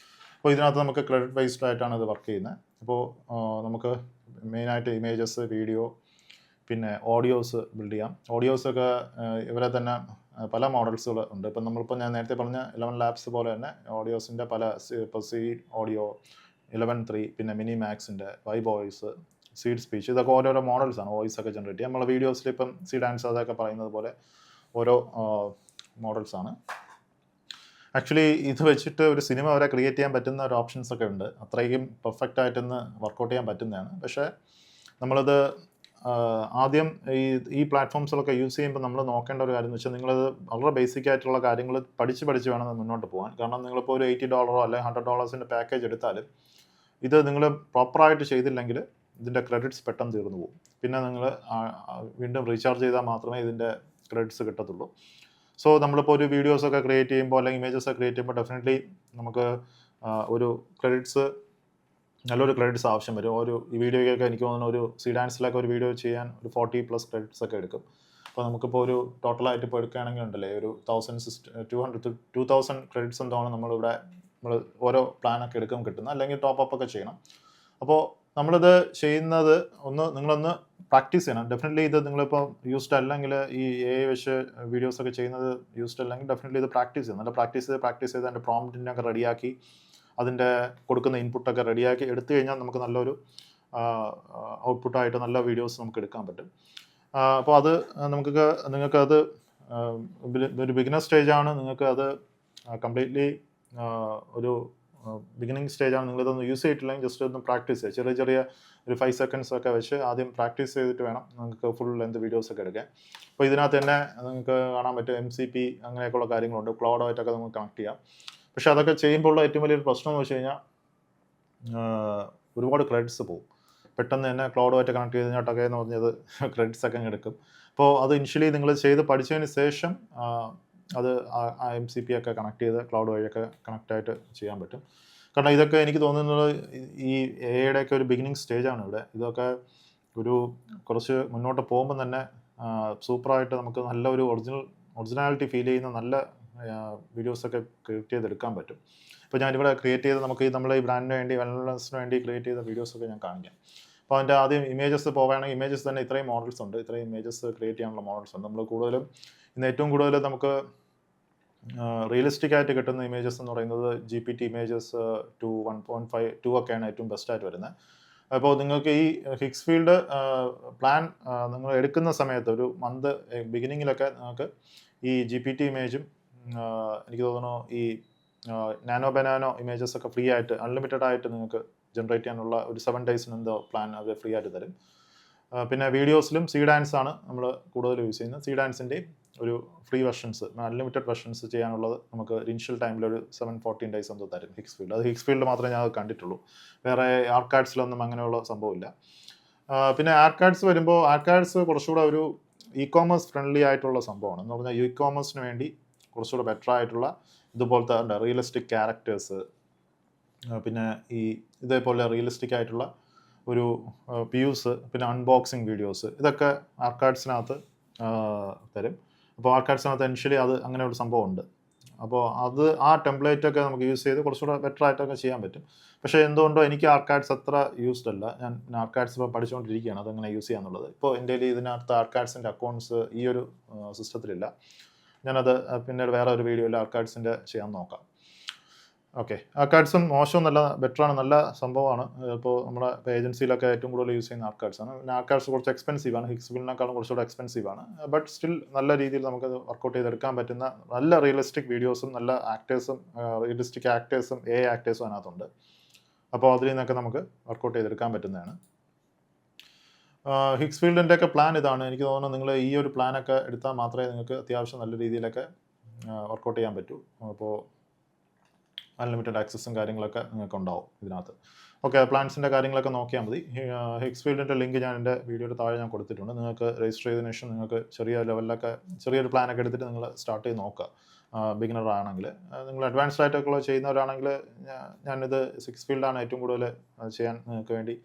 അപ്പോൾ ഇതിനകത്ത് നമുക്ക് ക്രെഡിറ്റ് ബേസ്ഡ് ആയിട്ടാണ് ഇത് വർക്ക് ചെയ്യുന്നത്. അപ്പോൾ നമുക്ക് മെയിനായിട്ട് ഇമേജസ്, വീഡിയോ, പിന്നെ ഓഡിയോസ് ബിൽഡ് ചെയ്യാം. ഓഡിയോസൊക്കെ ഇവരെ തന്നെ പല മോഡൽസുകൾ ഉണ്ട്. ഇപ്പം ഞാൻ നേരത്തെ പറഞ്ഞ 11 Labs പോലെ തന്നെ ഓഡിയോസിൻ്റെ ഇപ്പോൾ സീഡ് ഓഡിയോ 11.3, പിന്നെ മിനി മാക്സിൻ്റെ വോയിസ്, സീഡ് സ്പീച്ച്, ഇതൊക്കെ ഓരോരോ മോഡൽസാണ് വോയിസ് ഒക്കെ ജനറേറ്റ് ചെയ്യാം. നമ്മളെ വീഡിയോസിൽ ഇപ്പം സീ ഡാൻസ് അതൊക്കെ പറയുന്നത് പോലെ ഓരോ മോഡൽസാണ്. ഇത് വെച്ചിട്ട് ഒരു സിനിമ വരെ ക്രിയേറ്റ് ചെയ്യാൻ പറ്റുന്ന ഒരു ഓപ്ഷൻസ് ഒക്കെ ഉണ്ട്. അത്രയും പെർഫെക്റ്റ് ആയിട്ടൊന്ന് വർക്കൗട്ട് ചെയ്യാൻ പറ്റുന്നതാണ്. പക്ഷേ നമ്മളത് ആദ്യം ഈ പ്ലാറ്റ്ഫോംസുകളൊക്കെ യൂസ് ചെയ്യുമ്പോൾ നമ്മൾ നോക്കേണ്ട ഒരു കാര്യം എന്ന് വെച്ചാൽ നിങ്ങളത് വളരെ ബേസിക് ആയിട്ടുള്ള കാര്യങ്ങൾ പഠിച്ച് വേണം മുന്നോട്ട് പോകാൻ. കാരണം നിങ്ങളിപ്പോൾ ഒരു $80 അല്ലെങ്കിൽ $100 പാക്കേജ് എടുത്താലും ഇത് നിങ്ങൾ പ്രോപ്പറായിട്ട് ചെയ്തില്ലെങ്കിൽ ഇതിൻ്റെ ക്രെഡിറ്റ്സ് പെട്ടെന്ന് തീർന്നു പോകും. പിന്നെ നിങ്ങൾ വീണ്ടും റീചാർജ് ചെയ്താൽ മാത്രമേ ഇതിൻ്റെ ക്രെഡിറ്റ്സ് കിട്ടത്തുള്ളൂ. സോ നമ്മളിപ്പോൾ ഒരു വീഡിയോസൊക്കെ ക്രിയേറ്റ് ചെയ്യുമ്പോൾ അല്ലെങ്കിൽ ഇമേജസ് ഒക്കെ ക്രിയേറ്റ് ചെയ്യുമ്പോൾ ഡെഫിനറ്റ്ലി നമുക്ക് ഒരു ക്രെഡിറ്റ്സ് നല്ലൊരു ക്രെഡിറ്റ്സ് ആവശ്യം വരും. ഈ വീഡിയോയ്ക്കൊക്കെ എനിക്ക് തോന്നുന്നു ഒരു സീഡാൻസിലൊക്കെ ഒരു വീഡിയോ ചെയ്യാൻ ഒരു 40+ ക്രെഡിറ്റ്സ് ഒക്കെ എടുക്കും. അപ്പോൾ നമുക്കിപ്പോൾ ഒരു ടോട്ടലായിട്ട് ഇപ്പോൾ എടുക്കുകയാണെങ്കിൽ ഉണ്ടല്ലേ ഒരു 2000 ക്രെഡിറ്റ്സ് എന്താണ് നമ്മൾ ഓരോ പ്ലാനൊക്കെ എടുക്കുമ്പോൾ കിട്ടുന്നത്, അല്ലെങ്കിൽ ടോപ്പ് അപ്പ് ഒക്കെ ചെയ്യണം. അപ്പോൾ നമ്മളിത് ചെയ്യുന്നത് നിങ്ങളൊന്ന് പ്രാക്ടീസ് ചെയ്യണം. ഡെഫിനറ്റ്ലി ഇത് നിങ്ങളിപ്പോൾ യൂസ്ഡ് അല്ലെങ്കിൽ ഈ AI വെച്ച് വീഡിയോസൊക്കെ ചെയ്യുന്നത് യൂസ്ഡ് അല്ലെങ്കിൽ ഡെഫിനറ്റ്ലി ഇത് പ്രാക്ടീസ് ചെയ്യണം. നല്ല പ്രാക്ടീസ് ചെയ്ത് അതിൻ്റെ പ്രോംപ്റ്റിനൊക്കെ റെഡിയാക്കി അതിൻ്റെ കൊടുക്കുന്ന ഇൻപുട്ടൊക്കെ റെഡിയാക്കി എടുത്തു കഴിഞ്ഞാൽ നമുക്ക് നല്ലൊരു ഔട്ട്പുട്ടായിട്ട് നല്ല വീഡിയോസ് നമുക്ക് എടുക്കാൻ പറ്റും. അപ്പോൾ അത് നിങ്ങൾക്കത് ഒരു ബിഗിനർ സ്റ്റേജാണ്. നിങ്ങൾക്ക് അത് കംപ്ലീറ്റ്ലി ഒരു ബിഗിനിങ് സ്റ്റേജാണ്. നിങ്ങളിതൊന്ന് യൂസ് ചെയ്തിട്ടില്ലെങ്കിൽ ജസ്റ്റ് ഒന്ന് പ്രാക്ടീസ് ചെയ്യുക. ചെറിയ ഒരു 5 seconds ഒക്കെ വെച്ച് ആദ്യം പ്രാക്ടീസ് ചെയ്തിട്ട് വേണം നിങ്ങൾക്ക് ഫുൾ ലെന്ത് വീഡിയോസൊക്കെ എടുക്കാൻ. അപ്പോൾ ഇതിനകത്ത് തന്നെ നിങ്ങൾക്ക് കാണാൻ പറ്റും MCP അങ്ങനെയൊക്കെയുള്ള കാര്യങ്ങളുണ്ട്. ക്ലൗഡായിട്ടൊക്കെ നമുക്ക് കണക്ട് ചെയ്യാം. പക്ഷേ അതൊക്കെ ചെയ്യുമ്പോൾ ഉള്ള ഏറ്റവും വലിയൊരു പ്രശ്നം എന്ന് വെച്ച് കഴിഞ്ഞാൽ ഒരുപാട് ക്രെഡിറ്റ്സ് പോകും. പെട്ടെന്ന് തന്നെ ക്ലൗഡുമായിട്ട് കണക്ട് ചെയ്ത് കഴിഞ്ഞാൽ എന്ന് പറഞ്ഞത് ക്രെഡിറ്റ്സ് ഒക്കെ എടുക്കും. അപ്പോൾ അത് ഇനിഷ്യലി നിങ്ങൾ ചെയ്ത് പഠിച്ചതിന് ശേഷം അത് MCP ഒക്കെ കണക്ട് ചെയ്ത് ക്ലൗഡ് വഴിയൊക്കെ കണക്റ്റായിട്ട് ചെയ്യാൻ പറ്റും. കാരണം ഇതൊക്കെ എനിക്ക് തോന്നുന്നത് ഈ AI ഒക്കെ ഒരു ബിഗിനിങ് സ്റ്റേജാണ് ഇവിടെ. ഇതൊക്കെ കുറച്ച് മുന്നോട്ട് പോകുമ്പോൾ തന്നെ സൂപ്പറായിട്ട് നമുക്ക് നല്ല ഒരു ഒറിജിനാലിറ്റി ഫീൽ ചെയ്യുന്ന നല്ല വീഡിയോസൊക്കെ ക്രിയേറ്റ് ചെയ്തെടുക്കാൻ പറ്റും. ഇപ്പോൾ ഞാനിവിടെ ക്രിയേറ്റ് ചെയ്ത് നമുക്ക് നമ്മളെ ഈ ബ്രാൻഡിന് വേണ്ടി വെൽനസ്സിന് വേണ്ടി ക്രിയേറ്റ് ചെയ്ത വീഡിയോസൊക്കെ ഞാൻ കാണിക്കാം. അപ്പോൾ അതിൻ്റെ ആദ്യം ഇമേജസ് പോവുകയാണെങ്കിൽ ഇമേജസ് തന്നെ ഇത്രയും മോഡൽസ് ഉണ്ട്. ഇത്രയും ഇമേജസ് ക്രിയേറ്റ് ചെയ്യാനുള്ള മോഡൽസ് ഉണ്ട്. നമ്മൾ കൂടുതലും ഇന്ന് ഏറ്റവും കൂടുതൽ നമുക്ക് റിയലിസ്റ്റിക് ആയിട്ട് കിട്ടുന്ന ഇമേജസ് എന്ന് പറയുന്നത് GPT ഇമേജസ് 2, 1.5, 2 ഒക്കെയാണ് ഏറ്റവും ബെസ്റ്റായിട്ട് വരുന്നത്. അപ്പോൾ നിങ്ങൾക്ക് ഈ ഹിക്സ്ഫീൽഡ് പ്ലാൻ നിങ്ങൾ എടുക്കുന്ന സമയത്ത് ഒരു മന്ത് ബിഗിനിങ്ങിലൊക്കെ നിങ്ങൾക്ക് ഈ GPT ഇമേജും എനിക്ക് തോന്നുന്നു ഈ നാനോ ബനാനോ ഇമേജസ് ഒക്കെ ഫ്രീ ആയിട്ട് അൺലിമിറ്റഡ് ആയിട്ട് നിങ്ങൾക്ക് ജനറേറ്റ് ചെയ്യാനുള്ള ഒരു 7 days എന്തോ പ്ലാൻ അവർ ഫ്രീ ആയിട്ട് തരും. പിന്നെ വീഡിയോസിലും സീഡാൻസ് ആണ് നമ്മൾ കൂടുതൽ യൂസ് ചെയ്യുന്നത്. സീഡാൻസിൻ്റെ ഒരു ഫ്രീ വെർഷൻസ് അൺലിമിറ്റഡ് വെർഷൻസ് ചെയ്യാനുള്ളത് നമുക്ക് ഇനിഷ്യൽ ടൈമിൽ ഒരു 14 days എന്തോ തരും ഹിക്സ്ഫീൽഡ്. അത് ഹിക്സ്ഫീൽഡ് മാത്രമേ ഞാൻ കണ്ടിട്ടുള്ളൂ. വേറെ ആർക്കാഡ്സിലൊന്നും അങ്ങനെയുള്ള സംഭവമില്ല. പിന്നെ ആർക്കാഡ്സ് വരുമ്പോൾ ആർക്കാഡ്സ് കുറച്ചുകൂടെ ഒരു e-commerce ഫ്രണ്ട്ലി ആയിട്ടുള്ള സംഭവമാണ്. എന്ന് പറഞ്ഞാൽ e-commerceന് വേണ്ടി കുറച്ചുകൂടെ ബെറ്റർ ആയിട്ടുള്ള ഇതുപോലത്തെ റിയലിസ്റ്റിക് ക്യാരക്ടേഴ്സ്, പിന്നെ ഇതേപോലെ റിയലിസ്റ്റിക് ആയിട്ടുള്ള ഒരു വ്യൂസ്, പിന്നെ അൺബോക്സിങ് വീഡിയോസ്, ഇതൊക്കെ ആർക്കാഡ്സിനകത്ത് തരും. അപ്പോൾ ആർക്കാഡ്സിനകത്ത് ഇനിഷ്യലി അത് അങ്ങനെ ഒരു സംഭവം ഉണ്ട്. അപ്പോൾ ആ ടെംപ്ലേറ്റൊക്കെ നമുക്ക് യൂസ് ചെയ്ത് കുറച്ചുകൂടെ ബെറ്റർ ആയിട്ടൊക്കെ ചെയ്യാൻ പറ്റും. പക്ഷേ എന്തുകൊണ്ടോ എനിക്ക് ആർക്കാഡ്സ് അത്ര യൂസ്ഡ് അല്ല. ഞാൻ ആർക്കാഡ്സ് ഇപ്പോൾ പഠിച്ചുകൊണ്ടിരിക്കുകയാണ് അതെങ്ങനെ യൂസ് ചെയ്യാന്നുള്ളത്. ഇപ്പോൾ എൻ്റെ ഇതിനകത്ത് ആർക്കാഡ്സിൻ്റെ അക്കൗണ്ട്സ് ഈ ഒരു സിസ്റ്റത്തിലില്ല. ഞാനത് പിന്നീട് വേറെ ഒരു വീഡിയോയിൽ ആർക്കാഡ്സിൻ്റെ ചെയ്യാൻ നോക്കാം. ഓക്കെ, ആർക്കാഡ്സും മോശമൊന്നുമല്ല, ബെറ്ററാണ്, നല്ല സംഭവമാണ്. ഇപ്പോൾ നമ്മുടെ ഏജൻസിയിലൊക്കെ ഏറ്റവും കൂടുതൽ യൂസ് ചെയ്യുന്ന ആർക്കാഡ്സാണ്. പിന്നെ ആർക്കാഡ്സ് കുറച്ച് എക്സ്പെൻസീവാണ്, ഹിക്സ്ഫീൽഡിനേക്കാളും കുറച്ചുകൂടെ എക്സ്പെൻസീവാണ്. ബട്ട് സ്റ്റിൽ നല്ല രീതിയിൽ നമുക്കത് വർക്കൗട്ട് ചെയ്തെടുക്കാൻ പറ്റുന്ന നല്ല റിയലിസ്റ്റിക് വീഡിയോസും നല്ല ആക്ടേഴ്സും റിയലിസ്റ്റിക് ആക്ടേഴ്സും AI ആക്ടേഴ്സും അതിനകത്തുണ്ട്. അപ്പോൾ അതിൽ നിന്നൊക്കെ നമുക്ക് വർക്കൗട്ട് ചെയ്തെടുക്കാൻ പറ്റുന്നതാണ്. ഹിക്സ്ഫീൽഡിൻ്റെ ഒക്കെ പ്ലാൻ ഇതാണ്. എനിക്ക് തോന്നുന്നു നിങ്ങൾ ഈ ഒരു പ്ലാനൊക്കെ എടുത്താൽ മാത്രമേ നിങ്ങൾക്ക് അത്യാവശ്യം നല്ല രീതിയിലൊക്കെ വർക്കൗട്ട് ചെയ്യാൻ പറ്റൂ. അപ്പോൾ അൺലിമിറ്റഡ് ആക്സസും കാര്യങ്ങളൊക്കെ നിങ്ങൾക്ക് ഉണ്ടാവും ഇതിനകത്ത്. ഓക്കെ, പ്ലാൻസിൻ്റെ കാര്യങ്ങളൊക്കെ നോക്കിയാൽ മതി. ഹിക്സ്ഫീൽഡിൻ്റെ ലിങ്ക് ഞാൻ എൻ്റെ വീഡിയോയുടെ താഴെ ഞാൻ കൊടുത്തിട്ടുണ്ട്. നിങ്ങൾക്ക് രജിസ്റ്റർ ചെയ്തതിനു ശേഷം നിങ്ങൾക്ക് ചെറിയ ലെവലിലൊക്കെ ചെറിയൊരു പ്ലാനൊക്കെ എടുത്തിട്ട് നിങ്ങൾ സ്റ്റാർട്ട് ചെയ്ത് നോക്കുക. ബിഗിനർ ആണെങ്കിൽ. നിങ്ങൾ അഡ്വാൻസ്ഡ് ആയിട്ടൊക്കെ ചെയ്യുന്നവരാണെങ്കിൽ ഞാനിത് ഹിക്സ്ഫീൽഡാണ് ഏറ്റവും കൂടുതൽ ചെയ്യാൻ നിങ്ങൾക്ക് വേണ്ടി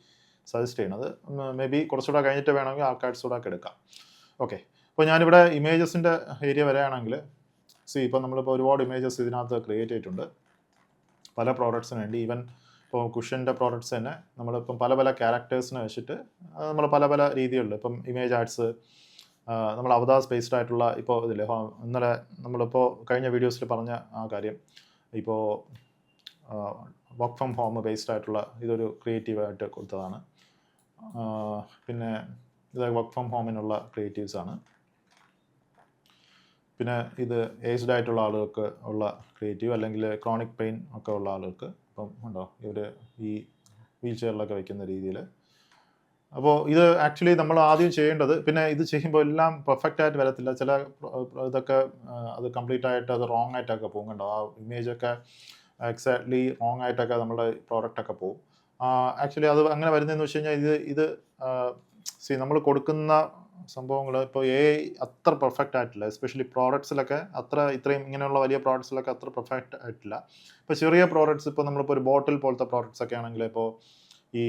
സജസ്റ്റ് ചെയ്യുന്നത്. മേ ബി കുറച്ചുകൂടെ കഴിഞ്ഞിട്ട് വേണമെങ്കിൽ ആർക്കാഡ്സ് കൂടെ ഒക്കെ എടുക്കാം. ഓക്കെ, അപ്പോൾ ഞാനിവിടെ ഇമേജസിൻ്റെ ഏരിയ വരികയാണെങ്കിൽ ഇപ്പോൾ നമ്മളിപ്പോൾ ഒരുപാട് ഇമേജസ് ഇതിനകത്ത് ക്രിയേറ്റ് ചെയ്തിട്ടുണ്ട് പല പ്രോഡക്ട്സിന് വേണ്ടി. ഈവൻ ഇപ്പോൾ കുഷൻ്റെ പ്രോഡക്ട്സ് തന്നെ നമ്മളിപ്പം പല ക്യാരക്ടേഴ്സിനെ വെച്ചിട്ട് നമ്മൾ പല രീതികളിൽ ഇപ്പം ഇമേജ് ആർട്സ് നമ്മൾ അവതാർ ബേസ്ഡ് ആയിട്ടുള്ള ഇപ്പോൾ ഇതില്ലേ ഇന്നലെ നമ്മളിപ്പോൾ കഴിഞ്ഞ വീഡിയോസിൽ പറഞ്ഞ ആ കാര്യം, ഇപ്പോൾ വർക്ക് ഫ്രം ഹോം ബേസ്ഡ് ആയിട്ടുള്ള ഇതൊരു ക്രിയേറ്റീവായിട്ട് കൊടുത്തതാണ്. പിന്നെ ഇത് വർക്ക് ഫ്രം ഹോമിനുള്ള ക്രിയേറ്റീവ്സാണ്. പിന്നെ ഇത് ഏജ്ഡ് ആയിട്ടുള്ള ആളുകൾക്ക് ഉള്ള ക്രിയേറ്റീവ്, അല്ലെങ്കിൽ ക്രോണിക് പെയിൻ ഒക്കെ ഉള്ള ആളുകൾക്ക്. ഇപ്പം ഉണ്ടോ ഇവർ ഈ വീൽ ചെയറിലൊക്കെ വയ്ക്കുന്ന രീതിയിൽ. അപ്പോൾ ഇത് ആക്ച്വലി നമ്മൾ ആദ്യം ചെയ്യേണ്ടത്, പിന്നെ ഇത് ചെയ്യുമ്പോൾ എല്ലാം പെർഫെക്റ്റ് ആയിട്ട് വരത്തില്ല. ചില ഇതൊക്കെ അത് കംപ്ലീറ്റ് ആയിട്ട് അത് റോങ് ആയിട്ടൊക്കെ പോകും. കണ്ടോ ആ ഇമേജൊക്കെ എക്സാക്ട്ലി റോങ് ആയിട്ടൊക്കെ നമ്മുടെ പ്രോഡക്റ്റൊക്കെ പോകും. ആക്ച്വലി അത് അങ്ങനെ വരുന്നതെന്ന് വെച്ച് കഴിഞ്ഞാൽ ഇത് നമ്മൾ കൊടുക്കുന്ന സംഭവങ്ങൾ ഇപ്പോൾ AI അത്ര പെർഫെക്റ്റ് ആയിട്ടില്ല. എസ്പെഷ്യലി പ്രോഡക്ട്സിലൊക്കെ ഇത്രയും ഇങ്ങനെയുള്ള വലിയ പ്രോഡക്ട്സിലൊക്കെ അത്ര പെർഫെക്റ്റ് ആയിട്ടില്ല. ഇപ്പോൾ ചെറിയ പ്രോഡക്ട്സ്, ഇപ്പോൾ നമ്മളിപ്പോൾ ഒരു ബോട്ടിൽ പോലത്തെ പ്രോഡക്ട്സ് ഒക്കെ ആണെങ്കിൽ, ഇപ്പോൾ ഈ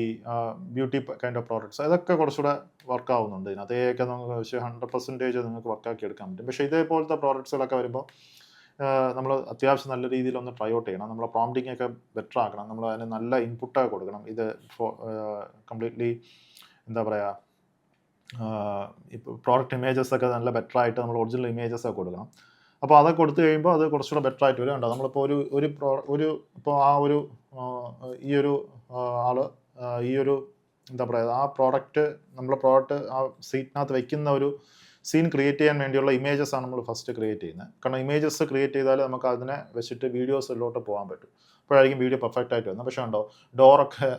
ബ്യൂട്ടി കൈൻഡ് ഓഫ് പ്രോഡക്ട്സ് അതൊക്കെ കുറച്ചുകൂടെ വർക്കാവുന്നുണ്ട് ഇതിനകത്ത്. അതൊക്കെ നമുക്ക് പക്ഷേ 100% നിങ്ങൾക്ക് വർക്കാക്കി എടുക്കാൻ പറ്റും. പക്ഷേ ഇതേപോലത്തെ പ്രോഡക്ട്സുകളൊക്കെ വരുമ്പോൾ നമ്മൾ അത്യാവശ്യം നല്ല രീതിയിലൊന്ന് ട്രൈ ഔട്ട് ചെയ്യണം. നമ്മളെ പ്രോംപ്റ്റിംഗ് ഒക്കെ ബെറ്റർ ആക്കണം. നമ്മൾ അതിന് നല്ല ഇൻപുട്ടൊക്കെ കൊടുക്കണം. ഇത് കംപ്ലീറ്റ്ലി എന്താ പറയുക, ഇപ്പോൾ പ്രോഡക്റ്റ് ഇമേജസ് ഒക്കെ നല്ല ബെറ്റർ ആയിട്ട് നമ്മൾ ഒറിജിനൽ ഇമേജസ് ഒക്കെ കൊടുക്കണം. അപ്പോൾ അതൊക്കെ കൊടുത്തു കഴിയുമ്പോൾ അത് കുറച്ചുകൂടെ ബെറ്റർ ആയിട്ട് വരും. കണ്ടോ നമ്മളിപ്പോൾ ഇപ്പോൾ ഈ ഒരു ആൾ ഈ ഒരു എന്താ പറയുക ആ പ്രോഡക്റ്റ് നമ്മളെ പ്രോഡക്റ്റ് ആ സീറ്റിനകത്ത് വയ്ക്കുന്ന ഒരു സീൻ ക്രിയേറ്റ് ചെയ്യാൻ വേണ്ടിയുള്ള ഇമേജസ് ആണ് നമ്മൾ ഫസ്റ്റ് ക്രിയേറ്റ് ചെയ്യുന്നത്. കാരണം ഇമേജസ് ക്രിയേറ്റ് ചെയ്താൽ നമുക്ക് അതിനെ വെച്ചിട്ട് വീഡിയോസിലോട്ട് പോകാൻ പറ്റും. അപ്പോഴായിരിക്കും വീഡിയോ പെർഫെക്റ്റ് ആയിട്ട് വരുന്നത്. പക്ഷേ ഉണ്ടോ ഡോറൊക്കെ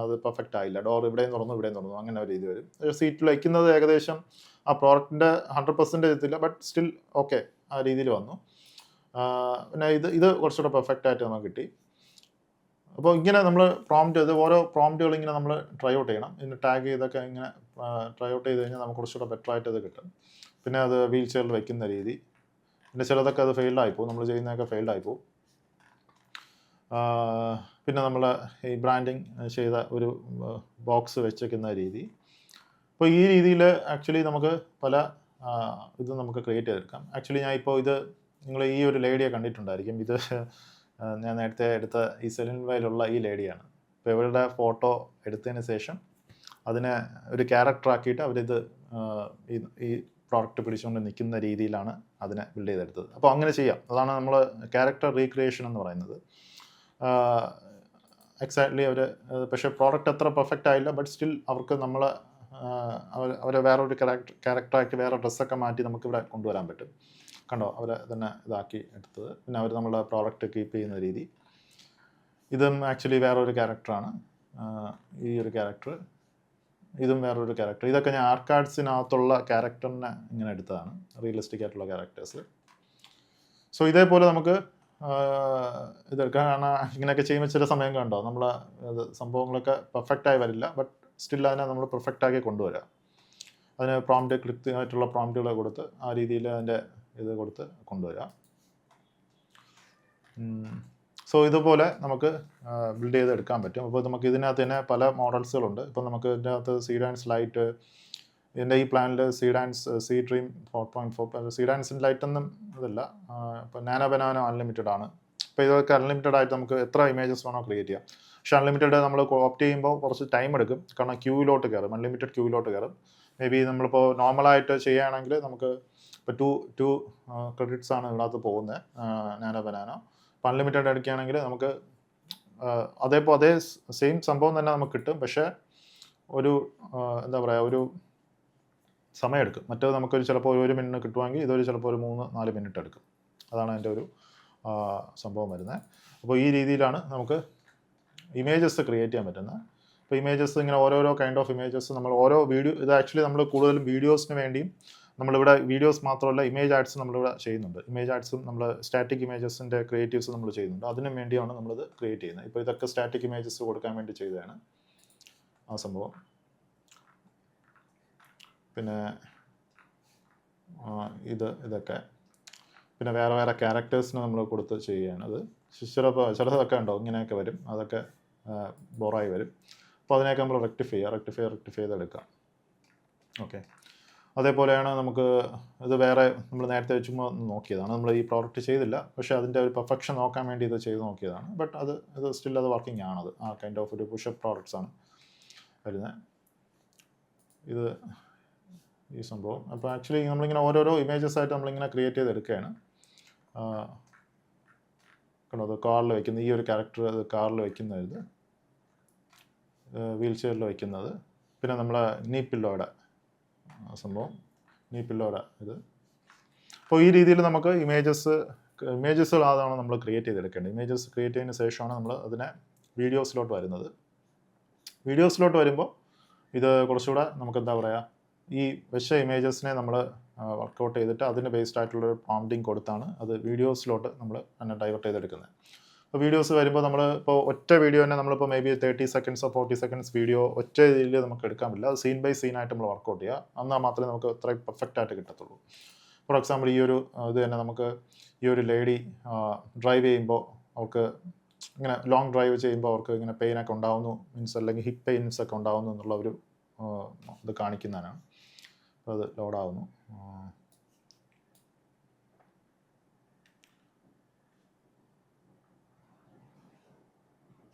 അത് പെർഫെക്റ്റ് ആയില്ല. ഡോർ ഇവിടെയും തുറന്നു ഇവിടെയും തുറന്നു അങ്ങനെ ഒരു രീതി വരും. സീറ്റിൽ വയ്ക്കുന്നത് ഏകദേശം ആ പ്രോഡക്റ്റിൻ്റെ 100% എത്തില്ല, ബട്ട് സ്റ്റിൽ ഓക്കെ ആ രീതിയിൽ വന്നു. പിന്നെ ഇത് കുറച്ചുകൂടെ പെർഫെക്റ്റ് ആയിട്ട് നമുക്ക് കിട്ടി. അപ്പോൾ ഇങ്ങനെ നമ്മൾ ഓരോ പ്രോംപ്റ്റുകൾ ഇങ്ങനെ നമ്മൾ ട്രൈ ഔട്ട് ചെയ്യണം. ഇതിന് ടാഗ് ചെയ്തൊക്കെ ഇങ്ങനെ ട്രൈ ഔട്ട് ചെയ്ത് കഴിഞ്ഞാൽ നമുക്ക് കുറച്ചുകൂടെ ബെറ്റർ ആയിട്ട് ഇത് കിട്ടും. പിന്നെ അത് വീൽ ചെയറിൽ വയ്ക്കുന്ന രീതി, പിന്നെ ചിലതൊക്കെ അത് ഫെയിൽഡായിപ്പോവും, നമ്മൾ ചെയ്യുന്നതൊക്കെ ഫെയിൽഡായിപ്പോവും. പിന്നെ നമ്മൾ ഈ ബ്രാൻഡിങ് ചെയ്ത ഒരു ബോക്സ് വെച്ചേക്കുന്ന രീതി. അപ്പോൾ ഈ രീതിയിൽ ആക്ച്വലി നമുക്ക് പല ഇത് നമുക്ക് ക്രിയേറ്റ് ചെയ്തെടുക്കാം. ആക്ച്വലി ഞാൻ ഇപ്പോൾ നിങ്ങൾ ഈ ഒരു ലേഡിയെ കണ്ടിട്ടുണ്ടായിരിക്കും. ഇത് ഞാൻ നേരത്തെ എടുത്ത ഈ സെലിൻവയിലുള്ള ഈ ലേഡിയാണ്. അപ്പോൾ ഇവരുടെ ഫോട്ടോ എടുത്തതിന് ശേഷം അതിനെ ഒരു ക്യാരക്ടറാക്കിയിട്ട് അവരിത് ഈ പ്രോഡക്റ്റ് പിടിച്ചുകൊണ്ട് നിൽക്കുന്ന രീതിയിലാണ് അതിനെ ബിൽഡ് ചെയ്തെടുത്തത്. അപ്പോൾ അങ്ങനെ ചെയ്യാം. അതാണ് നമ്മൾ ക്യാരക്ടർ റീക്രിയേഷൻ എന്ന് പറയുന്നത്. എക്സാക്ട്ലി പക്ഷേ പ്രോഡക്റ്റ് അത്ര പെർഫെക്റ്റ് ആയില്ല, ബട്ട് സ്റ്റിൽ അവർക്ക് അവരെ വേറൊരു ക്യാരക്ടറാക്കി വേറെ ഡ്രസ്സൊക്കെ മാറ്റി നമുക്കിവിടെ കൊണ്ടുവരാൻ പറ്റും. കണ്ടോ അവരെ തന്നെ ഇതാക്കി എടുത്തത്. പിന്നെ അവർ നമ്മുടെ പ്രോഡക്റ്റ് കീപ്പ് ചെയ്യുന്ന രീതി. ഇതും ആക്ച്വലി വേറൊരു ക്യാരക്ടറാണ്. ഈ ഒരു ക്യാരക്ടർ, ഇതും വേറൊരു ക്യാരക്ടർ. ഇതൊക്കെ ഞാൻ ആർക്കാഡ്സിനകത്തുള്ള ക്യാരക്ടറിനെ ഇങ്ങനെ എടുത്തതാണ്, റിയലിസ്റ്റിക് ആയിട്ടുള്ള ക്യാരക്ടേഴ്സ്. സോ ഇതേപോലെ നമുക്ക് ഇതെടുക്കാം. കാരണം ഇങ്ങനെയൊക്കെ ചെയ്യുമ്പോൾ ചില സമയം കണ്ടോ നമ്മൾ സംഭവങ്ങളൊക്കെ പെർഫെക്റ്റായി വരില്ല, ബട്ട് സ്റ്റിൽ അതിനെ നമ്മൾ പെർഫെക്റ്റാക്കി കൊണ്ടുവരാം. അതിന് പ്രോംപ്റ്റ് കൃത്യമായിട്ടുള്ള പ്രോംപ്റ്റുകൾ കൊടുത്ത് ആ രീതിയിൽ അതിൻ്റെ ഇത് കൊടുത്ത് കൊണ്ടുവരാം. സോ ഇതുപോലെ നമുക്ക് ബിൽഡ് ചെയ്തെടുക്കാൻ പറ്റും. അപ്പോൾ നമുക്ക് ഇതിനകത്ത് തന്നെ പല മോഡൽസുകളുണ്ട്. ഇപ്പോൾ നമുക്ക് ഇതിനകത്ത് സീഡാൻസ് ലൈറ്റ്, ഇതിൻ്റെ ഈ പ്ലാനിൽ സീ ഡ്രീം 4.4 സീഡാൻസിൻ്റെ ലൈറ്റൊന്നും ഇതില്ല. ഇപ്പോൾ നാനോ ബനാനോ അൺലിമിറ്റഡ് ആണ്. ഇപ്പോൾ ഇതൊക്കെ അൺലിമിറ്റഡ് ആയിട്ട് നമുക്ക് എത്ര ഇമേജസ് വേണോ ക്രിയേറ്റ് ചെയ്യാം. പക്ഷേ അൺലിമിറ്റഡ് നമ്മൾ ഓപ്റ്റ് ചെയ്യുമ്പോൾ കുറച്ച് ടൈം എടുക്കും. കാരണം ക്യൂവിലോട്ട് കയറും, അൺലിമിറ്റഡ് ക്യൂവിലോട്ട് കയറും. മേ ബി നമ്മളിപ്പോൾ നോർമലായിട്ട് ചെയ്യുകയാണെങ്കിൽ നമുക്ക് ഇപ്പോൾ ടു ക്രെഡിറ്റ്സ് ആണ് ഇതിനകത്ത് പോകുന്നത് നാനോ ബനാനോ. അപ്പോൾ അൺലിമിറ്റഡ് എടുക്കുകയാണെങ്കിൽ നമുക്ക് അതേ സെയിം സംഭവം തന്നെ നമുക്ക് കിട്ടും. പക്ഷേ എന്താ പറയുക ഒരു സമയമെടുക്കും. മറ്റേത് നമുക്കൊരു ചിലപ്പോൾ 1 മിനിറ്റ് കിട്ടുവാണെങ്കിൽ ഇതൊരു ചിലപ്പോൾ ഒരു 3-4 മിനിറ്റ് എടുക്കും. അതാണ് അതിൻ്റെ ഒരു സംഭവം വരുന്നത്. അപ്പോൾ ഈ രീതിയിലാണ് നമുക്ക് ഇമേജസ് ക്രിയേറ്റ് ചെയ്യാൻ പറ്റുന്നത്. അപ്പോൾ ഇമേജസ് ഇങ്ങനെ ഓരോരോ കൈൻഡ് ഓഫ് ഇമേജസ് നമ്മൾ ഓരോ വീഡിയോ, ഇത് ആക്ച്വലി നമ്മൾ കൂടുതലും വീഡിയോസിന് വേണ്ടിയും നമ്മളിവിടെ വീഡിയോസ് മാത്രമല്ല ഇമേജ് ആഡ്സ് നമ്മളിവിടെ ചെയ്യുന്നുണ്ട്. ഇമേജ് ആഡ്സും നമ്മൾ സ്റ്റാറ്റിക് ഇമേജസിൻ്റെ ക്രിയേറ്റീവ്സ് നമ്മൾ ചെയ്യുന്നുണ്ട്. അതിനു വേണ്ടിയാണ് നമ്മളിത് ക്രിയേറ്റ് ചെയ്യുന്നത്. ഇപ്പോൾ ഇതൊക്കെ സ്റ്റാറ്റിക് ഇമേജസ് കൊടുക്കാൻ വേണ്ടി ചെയ്തതാണ് ആ സംഭവം. പിന്നെ ഇതൊക്കെ പിന്നെ വേറെ ക്യാരക്ടേഴ്സിന് നമ്മൾ കൊടുത്ത് ചെയ്യുകയാണ്. അത് ചിലതൊക്കെ ഉണ്ടോ ഇങ്ങനെയൊക്കെ വരും, അതൊക്കെ ബോറായി വരും. അപ്പോൾ അതിനെയൊക്കെ നമ്മൾ റെക്ടിഫൈ ചെയ്തെടുക്കാം. ഓക്കെ, അതേപോലെയാണ് നമുക്ക് ഇത് വേറെ നമ്മൾ നേരത്തെ ചുമ്മാ നോക്കിയതാണ്. നമ്മൾ ഈ പ്രോഡക്റ്റ് ചെയ്തില്ല, പക്ഷേ അതിൻ്റെ ഒരു പെർഫെക്ഷൻ നോക്കാൻ വേണ്ടി ഇത് ചെയ്ത് നോക്കിയതാണ്. ബട്ട് ഇത് സ്റ്റിൽ അത് വർക്കിംഗ് ആണത്. ആ കൈൻഡ് ഓഫ് ഒരു പുഷപ്പ് പ്രോഡക്ട്സ് ആണ് വരുന്നത്. ഇത് ഈ സംഭവം. അപ്പോൾ ആക്ച്വലി നമ്മളിങ്ങനെ ഓരോരോ ഇമേജസ് ആയിട്ട് നമ്മളിങ്ങനെ ക്രിയേറ്റ് ചെയ്തെടുക്കുകയാണ്. കണ്ടോ, അത് കാറിൽ വയ്ക്കുന്ന ഈ ഒരു ക്യാരക്ടർ, അത് കാറിൽ വയ്ക്കുന്നത്, വീൽ ചെയറിൽ വയ്ക്കുന്നത്. പിന്നെ നമ്മളെ നീ പില്ലോയുടെ സംഭവം, നീ പില്ലോയുടെ ഇത്. അപ്പോൾ ഈ രീതിയിൽ നമുക്ക് ഇമേജസുകൾ അതാണ് നമ്മൾ ക്രിയേറ്റ് ചെയ്തെടുക്കേണ്ടത്. ഇമേജസ് ക്രിയേറ്റ് ചെയ്തതിന് ശേഷമാണ് നമ്മൾ അതിനെ വീഡിയോസിലോട്ട് വരുന്നത്. വീഡിയോസിലോട്ട് വരുമ്പോൾ ഇത് കുറച്ചുകൂടെ നമുക്ക് എന്താ പറയുക, ഈ വെച്ച ഇമേജസിനെ നമ്മൾ വർക്കൗട്ട് ചെയ്തിട്ട് അതിന് ബേസ്ഡ് ആയിട്ടുള്ളൊരു പ്രോംപ്റ്റിംഗ് കൊടുത്താണ് അത് വീഡിയോസിലോട്ട് നമ്മൾ തന്നെ ഡൈവേർട്ട് ചെയ്തെടുക്കുന്നത്. അപ്പോൾ വീഡിയോസ് വരുമ്പോൾ നമ്മൾ ഇപ്പോൾ ഒറ്റ വീഡിയോ തന്നെ നമ്മളിപ്പോൾ മേ ബി 30 സെക്കൻഡ്സോ 40 സെക്കൻഡ്സ് വീഡിയോ ഒറ്റ രീതിയിൽ നമുക്ക് എടുക്കാൻ പറ്റില്ല. അത് സീൻ ബൈ സീൻ ആയിട്ട് നമ്മൾ വർക്കൗട്ട് ചെയ്യുക. എന്നാൽ മാത്രമേ നമുക്ക് അത്രയും പെർഫെക്റ്റ് ആയിട്ട് കിട്ടത്തുള്ളൂ. ഫോർ എക്സാമ്പിൾ ഈ ഒരു ഇത് തന്നെ നമുക്ക് ഈ ഒരു ലേഡി ഡ്രൈവ് ചെയ്യുമ്പോൾ അവർക്ക് ഇങ്ങനെ ലോങ് ഡ്രൈവ് ചെയ്യുമ്പോൾ അവർക്ക് ഇങ്ങനെ പെയിനൊക്കെ ഉണ്ടാവുന്നു, മീൻസ് അല്ലെങ്കിൽ ഹിപ്പ് പെയിൻസ് ഒക്കെ ഉണ്ടാവുന്നു എന്നുള്ള ഒരു ഇത് കാണിക്കുന്നതാണ്. അപ്പോൾ അത് ലോഡാവുന്നു.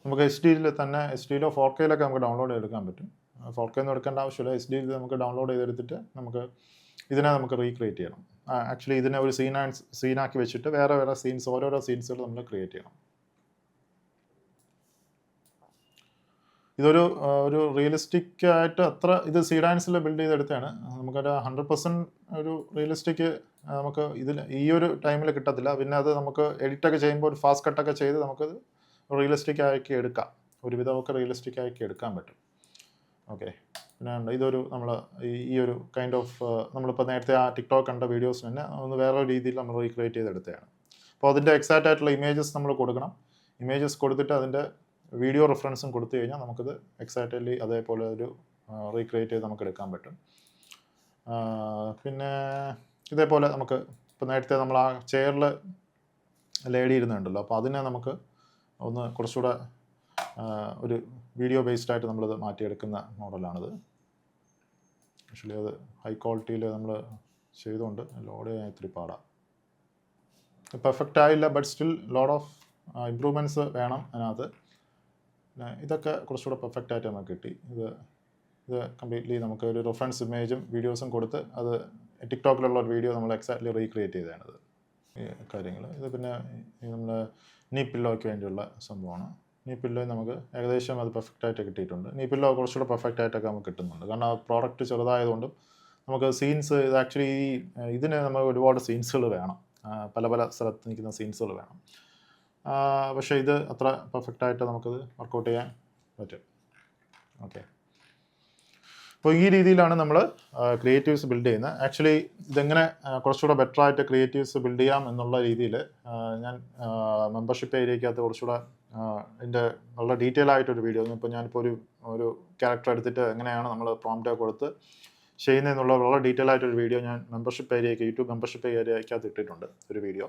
നമുക്ക് എച്ച് ഡിയിൽ തന്നെ, എച്ച് ഡിയിലോ 4Kയിലൊക്കെ നമുക്ക് ഡൗൺലോഡ് ചെയ്തെടുക്കാൻ പറ്റും. 4K ഒന്നും എടുക്കേണ്ട ആവശ്യമില്ല. എച്ച് ഡിയിൽ നമുക്ക് ഡൗൺലോഡ് ചെയ്തെടുത്തിട്ട് ഇതിനെ നമുക്ക് റീക്രിയേറ്റ് ചെയ്യണം. ആക്ച്വലി ഇതിനെ ഒരു സീനാക്കി വെച്ചിട്ട് വേറെ സീൻസ്, ഓരോരോ സീൻസുകൾ നമ്മൾ ക്രിയേറ്റ് ചെയ്യണം. ഇതൊരു റിയലിസ്റ്റിക് ആയിട്ട് അത്ര ഇത് സീഡാൻസിൽ ബിൽഡ് ചെയ്തെടുത്താണ്. നമുക്കൊരു 100% ഒരു റിയലിസ്റ്റിക് നമുക്ക് ഈ ഒരു ടൈമിൽ കിട്ടത്തില്ല. പിന്നെ അത് നമുക്ക് എഡിറ്റൊക്കെ ചെയ്യുമ്പോൾ ഒരു ഫാസ്റ്റ് കട്ടൊക്കെ ചെയ്ത് നമുക്കത് റിയലിസ്റ്റിക് ആക്കി എടുക്കാം. ഒരുവിധമൊക്കെ റിയലിസ്റ്റിക് ആക്കി എടുക്കാൻ പറ്റും. ഓക്കെ, പിന്നെ ഇതൊരു നമ്മൾ ഈ ഒരു കൈൻഡ് ഓഫ് നമ്മളിപ്പോൾ നേരത്തെ ആ ടിക്ടോക്ക് കണ്ട വീഡിയോസ് തന്നെ ഒന്ന് വേറെ രീതിയിൽ നമ്മൾ റീക്രിയേറ്റ് ചെയ്തെടുത്തതാണ്. അപ്പോൾ അതിൻ്റെ എക്സാക്റ്റ് ആയിട്ടുള്ള ഇമേജസ് നമ്മൾ കൊടുക്കണം. ഇമേജസ് കൊടുത്തിട്ട് അതിൻ്റെ വീഡിയോ റെഫറൻസും കൊടുത്തു കഴിഞ്ഞാൽ നമുക്കത് എക്സാക്റ്റ്ലി അതേപോലെ ഒരു റീക്രിയേറ്റ് ചെയ്ത് നമുക്ക് എടുക്കാൻ പറ്റും. പിന്നെ ഇതേപോലെ നമുക്ക് ഇപ്പോൾ നേരത്തെ നമ്മൾ ആ ചെയറിൽ ലേഡി ഇരുന്നുണ്ടല്ലോ, അപ്പോൾ അതിനെ നമുക്ക് ഒന്ന് കുറച്ചുകൂടെ ഒരു വീഡിയോ ബേസ്ഡ് ആയിട്ട് നമ്മളിത് മാറ്റിയെടുക്കുന്ന മോഡലാണിത്. ആക്ച്വലി അത് ഹൈ ക്വാളിറ്റിയിൽ നമ്മൾ ചെയ്തുകൊണ്ട് ലോഡ് ചെയ്യാൻ ഇത്തിരി പാടാം. പെർഫെക്റ്റ് ആയില്ല, but still load of improvements വേണം അതിനകത്ത്. പിന്നെ ഇതൊക്കെ കുറച്ചുകൂടെ പെർഫെക്റ്റ് ആയിട്ട് നമുക്ക് കിട്ടി. ഇത് കംപ്ലീറ്റ്ലി നമുക്ക് ഒരു റെഫറൻസ് ഇമേജും വീഡിയോസും കൊടുത്ത് അത് ടിക്ടോക്കിലുള്ള ഒരു വീഡിയോ നമ്മൾ എക്സാക്ട്ലി റീക്രിയേറ്റ് ചെയ്തതാണിത് ഈ കാര്യങ്ങൾ. ഇത് പിന്നെ നമ്മൾ നീ പില്ലോയ്ക്ക് വേണ്ടിയുള്ള സംഭവമാണ്. നീ പില്ലോ നമുക്ക് ഏകദേശം അത് പെർഫെക്റ്റായിട്ട് കിട്ടിയിട്ടുണ്ട്. നീ പില്ലോ കുറച്ചുകൂടെ പെർഫെക്റ്റ് ആയിട്ടൊക്കെ നമുക്ക് കിട്ടുന്നുണ്ട്. കാരണം ആ പ്രോഡക്റ്റ് ചെറുതായതുകൊണ്ടും നമുക്ക് സീൻസ് ഇത് ആക്ച്വലി ഇതിന് നമുക്ക് ഒരുപാട് സീൻസുകൾ വേണം, പല സ്ഥലത്ത് നിൽക്കുന്ന സീൻസുകൾ വേണം. പക്ഷേ ഇത് അത്ര പെർഫെക്റ്റായിട്ട് നമുക്കത് വർക്കൗട്ട് ചെയ്യാൻ പറ്റും. ഓക്കെ, അപ്പോൾ ഈ രീതിയിലാണ് നമ്മൾ ക്രിയേറ്റീവ്സ് ബിൽഡ് ചെയ്യുന്നത്. ആക്ച്വലി ഇതെങ്ങനെ കുറച്ചുകൂടെ ബെറ്റർ ആയിട്ട് ക്രിയേറ്റീവ്സ് ബിൽഡ് ചെയ്യാം എന്നുള്ള രീതിയിൽ ഞാൻ മെമ്പർഷിപ്പ് ഏരിയക്കകത്ത് കുറച്ചുകൂടെ ഇതിൻ്റെ വളരെ ഡീറ്റെയിൽ ആയിട്ടൊരു വീഡിയോ, ഇപ്പോൾ ഞാനിപ്പോൾ ഒരു ക്യാരക്ടർ എടുത്തിട്ട് എങ്ങനെയാണ് നമ്മൾ പ്രോംപ്റ്റ് കൊടുത്ത് ചെയ്യുന്നതെന്നുള്ള വളരെ ഡീറ്റെയിൽ ആയിട്ടൊരു വീഡിയോ ഞാൻ മെമ്പർഷിപ്പ് ഏരിയയ്ക്ക്, യൂട്യൂബ് മെമ്പർഷിപ്പ് ഏരിയക്കകത്ത് ഇട്ടിട്ടുണ്ട് ഒരു വീഡിയോ.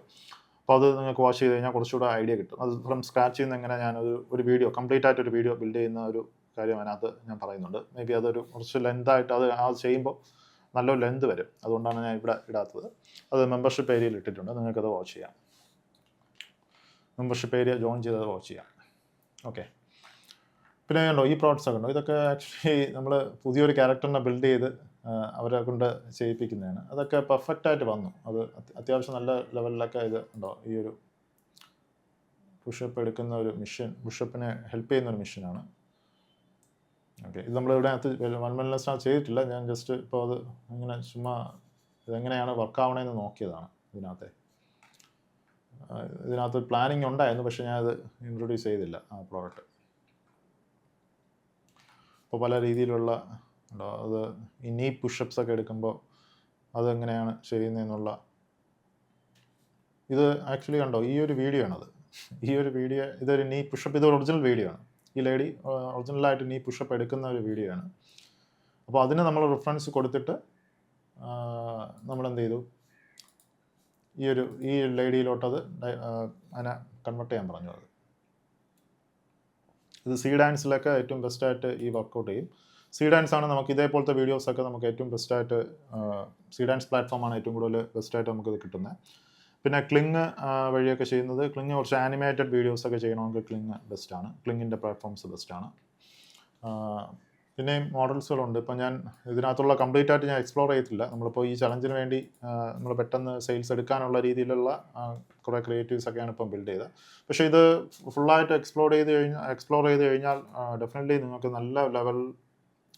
അപ്പോൾ അത് നിങ്ങൾക്ക് വാച്ച് ചെയ്ത് കഴിഞ്ഞാൽ കുറച്ചുകൂടെ ഐഡിയ കിട്ടും. അത് ഫ്രം സ്ക്രാച്ചിൽ നിന്ന് എങ്ങനെ ഞാനൊരു വീഡിയോ കംപ്ലീറ്റ് ആയിട്ടൊരു വീഡിയോ ബിൽഡ് ചെയ്യുന്ന ഒരു കാര്യം അതിനകത്ത് ഞാൻ പറയുന്നുണ്ട്. മേ ബി അതൊരു കുറച്ച് ലെന്തായിട്ട് അത് ചെയ്യുമ്പോൾ നല്ലൊരു ലെന്ത് വരും, അതുകൊണ്ടാണ് ഞാൻ ഇവിടെ ഇടാത്തത്. അത് മെമ്പർഷിപ്പ് ഏരിയയിൽ ഇട്ടിട്ടുണ്ട്, നിങ്ങൾക്കത് വാച്ച് ചെയ്യാം. മെമ്പർഷിപ്പ് ഏരിയ ജോയിൻ ചെയ്തത് വാച്ച് ചെയ്യാം. ഓക്കെ, പിന്നെ കണ്ടോ ഈ പ്രോഡക്ട്സ് ഒക്കെ ഉണ്ടോ, ഇതൊക്കെ ആക്ച്വലി നമ്മൾ പുതിയൊരു ക്യാരക്ടറിനെ ബിൽഡ് ചെയ്ത് അവരെ കൊണ്ട് ചെയ്യിപ്പിക്കുന്നതാണ്. അതൊക്കെ പെർഫെക്റ്റായിട്ട് വന്നു. അത് അത്യാവശ്യം നല്ല ലെവലിലൊക്കെ ഇത് ഉണ്ടോ. ഈ ഒരു പുഷപ്പ് എടുക്കുന്ന ഒരു മെഷീൻ, പുഷപ്പിനെ ഹെൽപ്പ് ചെയ്യുന്ന ഒരു മെഷീനാണ്. ഓക്കെ, ഇത് നമ്മൾ ഇവിടെ വൺമെൻലെസ്സാണ് ചെയ്തിട്ടില്ല. ഞാൻ ജസ്റ്റ് ഇപ്പോൾ അത് ഇങ്ങനെ ചുമ്മാ ഇതെങ്ങനെയാണ് വർക്കാവണമെന്ന് നോക്കിയതാണ്. ഇതിനകത്ത് പ്ലാനിങ് ഉണ്ടായിരുന്നു, പക്ഷേ ഞാനത് ഇൻട്രൊഡ്യൂസ് ചെയ്തില്ല ആ പ്രോഡക്റ്റ്. അപ്പോൾ പല രീതിയിലുള്ള ഉണ്ടോ, അത് ഈ നീ പുഷപ്സ് ഒക്കെ എടുക്കുമ്പോൾ അതെങ്ങനെയാണ് ചെയ്യുന്നതെന്നുള്ള ഇത് ആക്ച്വലി കണ്ടോ ഈ ഒരു വീഡിയോ ആണത്. ഈ ഒരു വീഡിയോ ഇതൊരു നീ പുഷപ്പ്, ഇത് ഒറിജിനൽ വീഡിയോ ആണ്. ഈ ലേഡി ഒറിജിനലായിട്ട് നീ പുഷപ്പ് എടുക്കുന്ന ഒരു വീഡിയോ ആണ്. അപ്പോൾ അതിന് നമ്മൾ റെഫറൻസ് കൊടുത്തിട്ട് നമ്മളെന്ത് ചെയ്തു, ഈ ലേഡിയിലോട്ടത് അതിനെ കൺവേർട്ട് ചെയ്യാൻ പറഞ്ഞു. ഇത് സീഡാൻസിലൊക്കെ ഏറ്റവും ബെസ്റ്റായിട്ട് ഈ വർക്കൗട്ട് ചെയ്യും. സീഡാൻസ് ആണ് നമുക്ക് ഇതേപോലത്തെ വീഡിയോസൊക്കെ നമുക്ക് ഏറ്റവും ബെസ്റ്റായിട്ട്, സീഡാൻസ് പ്ലാറ്റ്ഫോമാണ് ഏറ്റവും കൂടുതൽ ബെസ്റ്റായിട്ട് നമുക്കിത് കിട്ടുന്നത്. പിന്നെ ക്ലിങ് വഴിയൊക്കെ ചെയ്യുന്നത്, ക്ലിങ് കുറച്ച് ആനിമേറ്റഡ് വീഡിയോസൊക്കെ ചെയ്യണമെങ്കിൽ ക്ലിങ് ബെസ്റ്റാണ്. ക്ലിങ്ങിൻ്റെ പ്ലാറ്റ്ഫോംസ് ബെസ്റ്റാണ്. പിന്നെയും മോഡൽസുകളുണ്ട്. ഇപ്പോൾ ഞാൻ ഇതിനകത്തുള്ള കംപ്ലീറ്റ് ആയിട്ട് ഞാൻ എക്സ്പ്ലോർ ചെയ്തിട്ടില്ല. നമ്മളിപ്പോൾ ഈ ചലഞ്ചിന് വേണ്ടി നമ്മൾ പെട്ടെന്ന് സെയിൽസ് എടുക്കാനുള്ള രീതിയിലുള്ള കുറേ ക്രിയേറ്റീവ്സൊക്കെയാണ് ഇപ്പം ബിൽഡ് ചെയ്തത്. പക്ഷേ ഇത് ഫുള്ളായിട്ട് എക്സ്പ്ലോർ ചെയ്ത് കഴിഞ്ഞാൽ ഡെഫിനറ്റ്ലി നിങ്ങൾക്ക് നല്ല ലെവൽ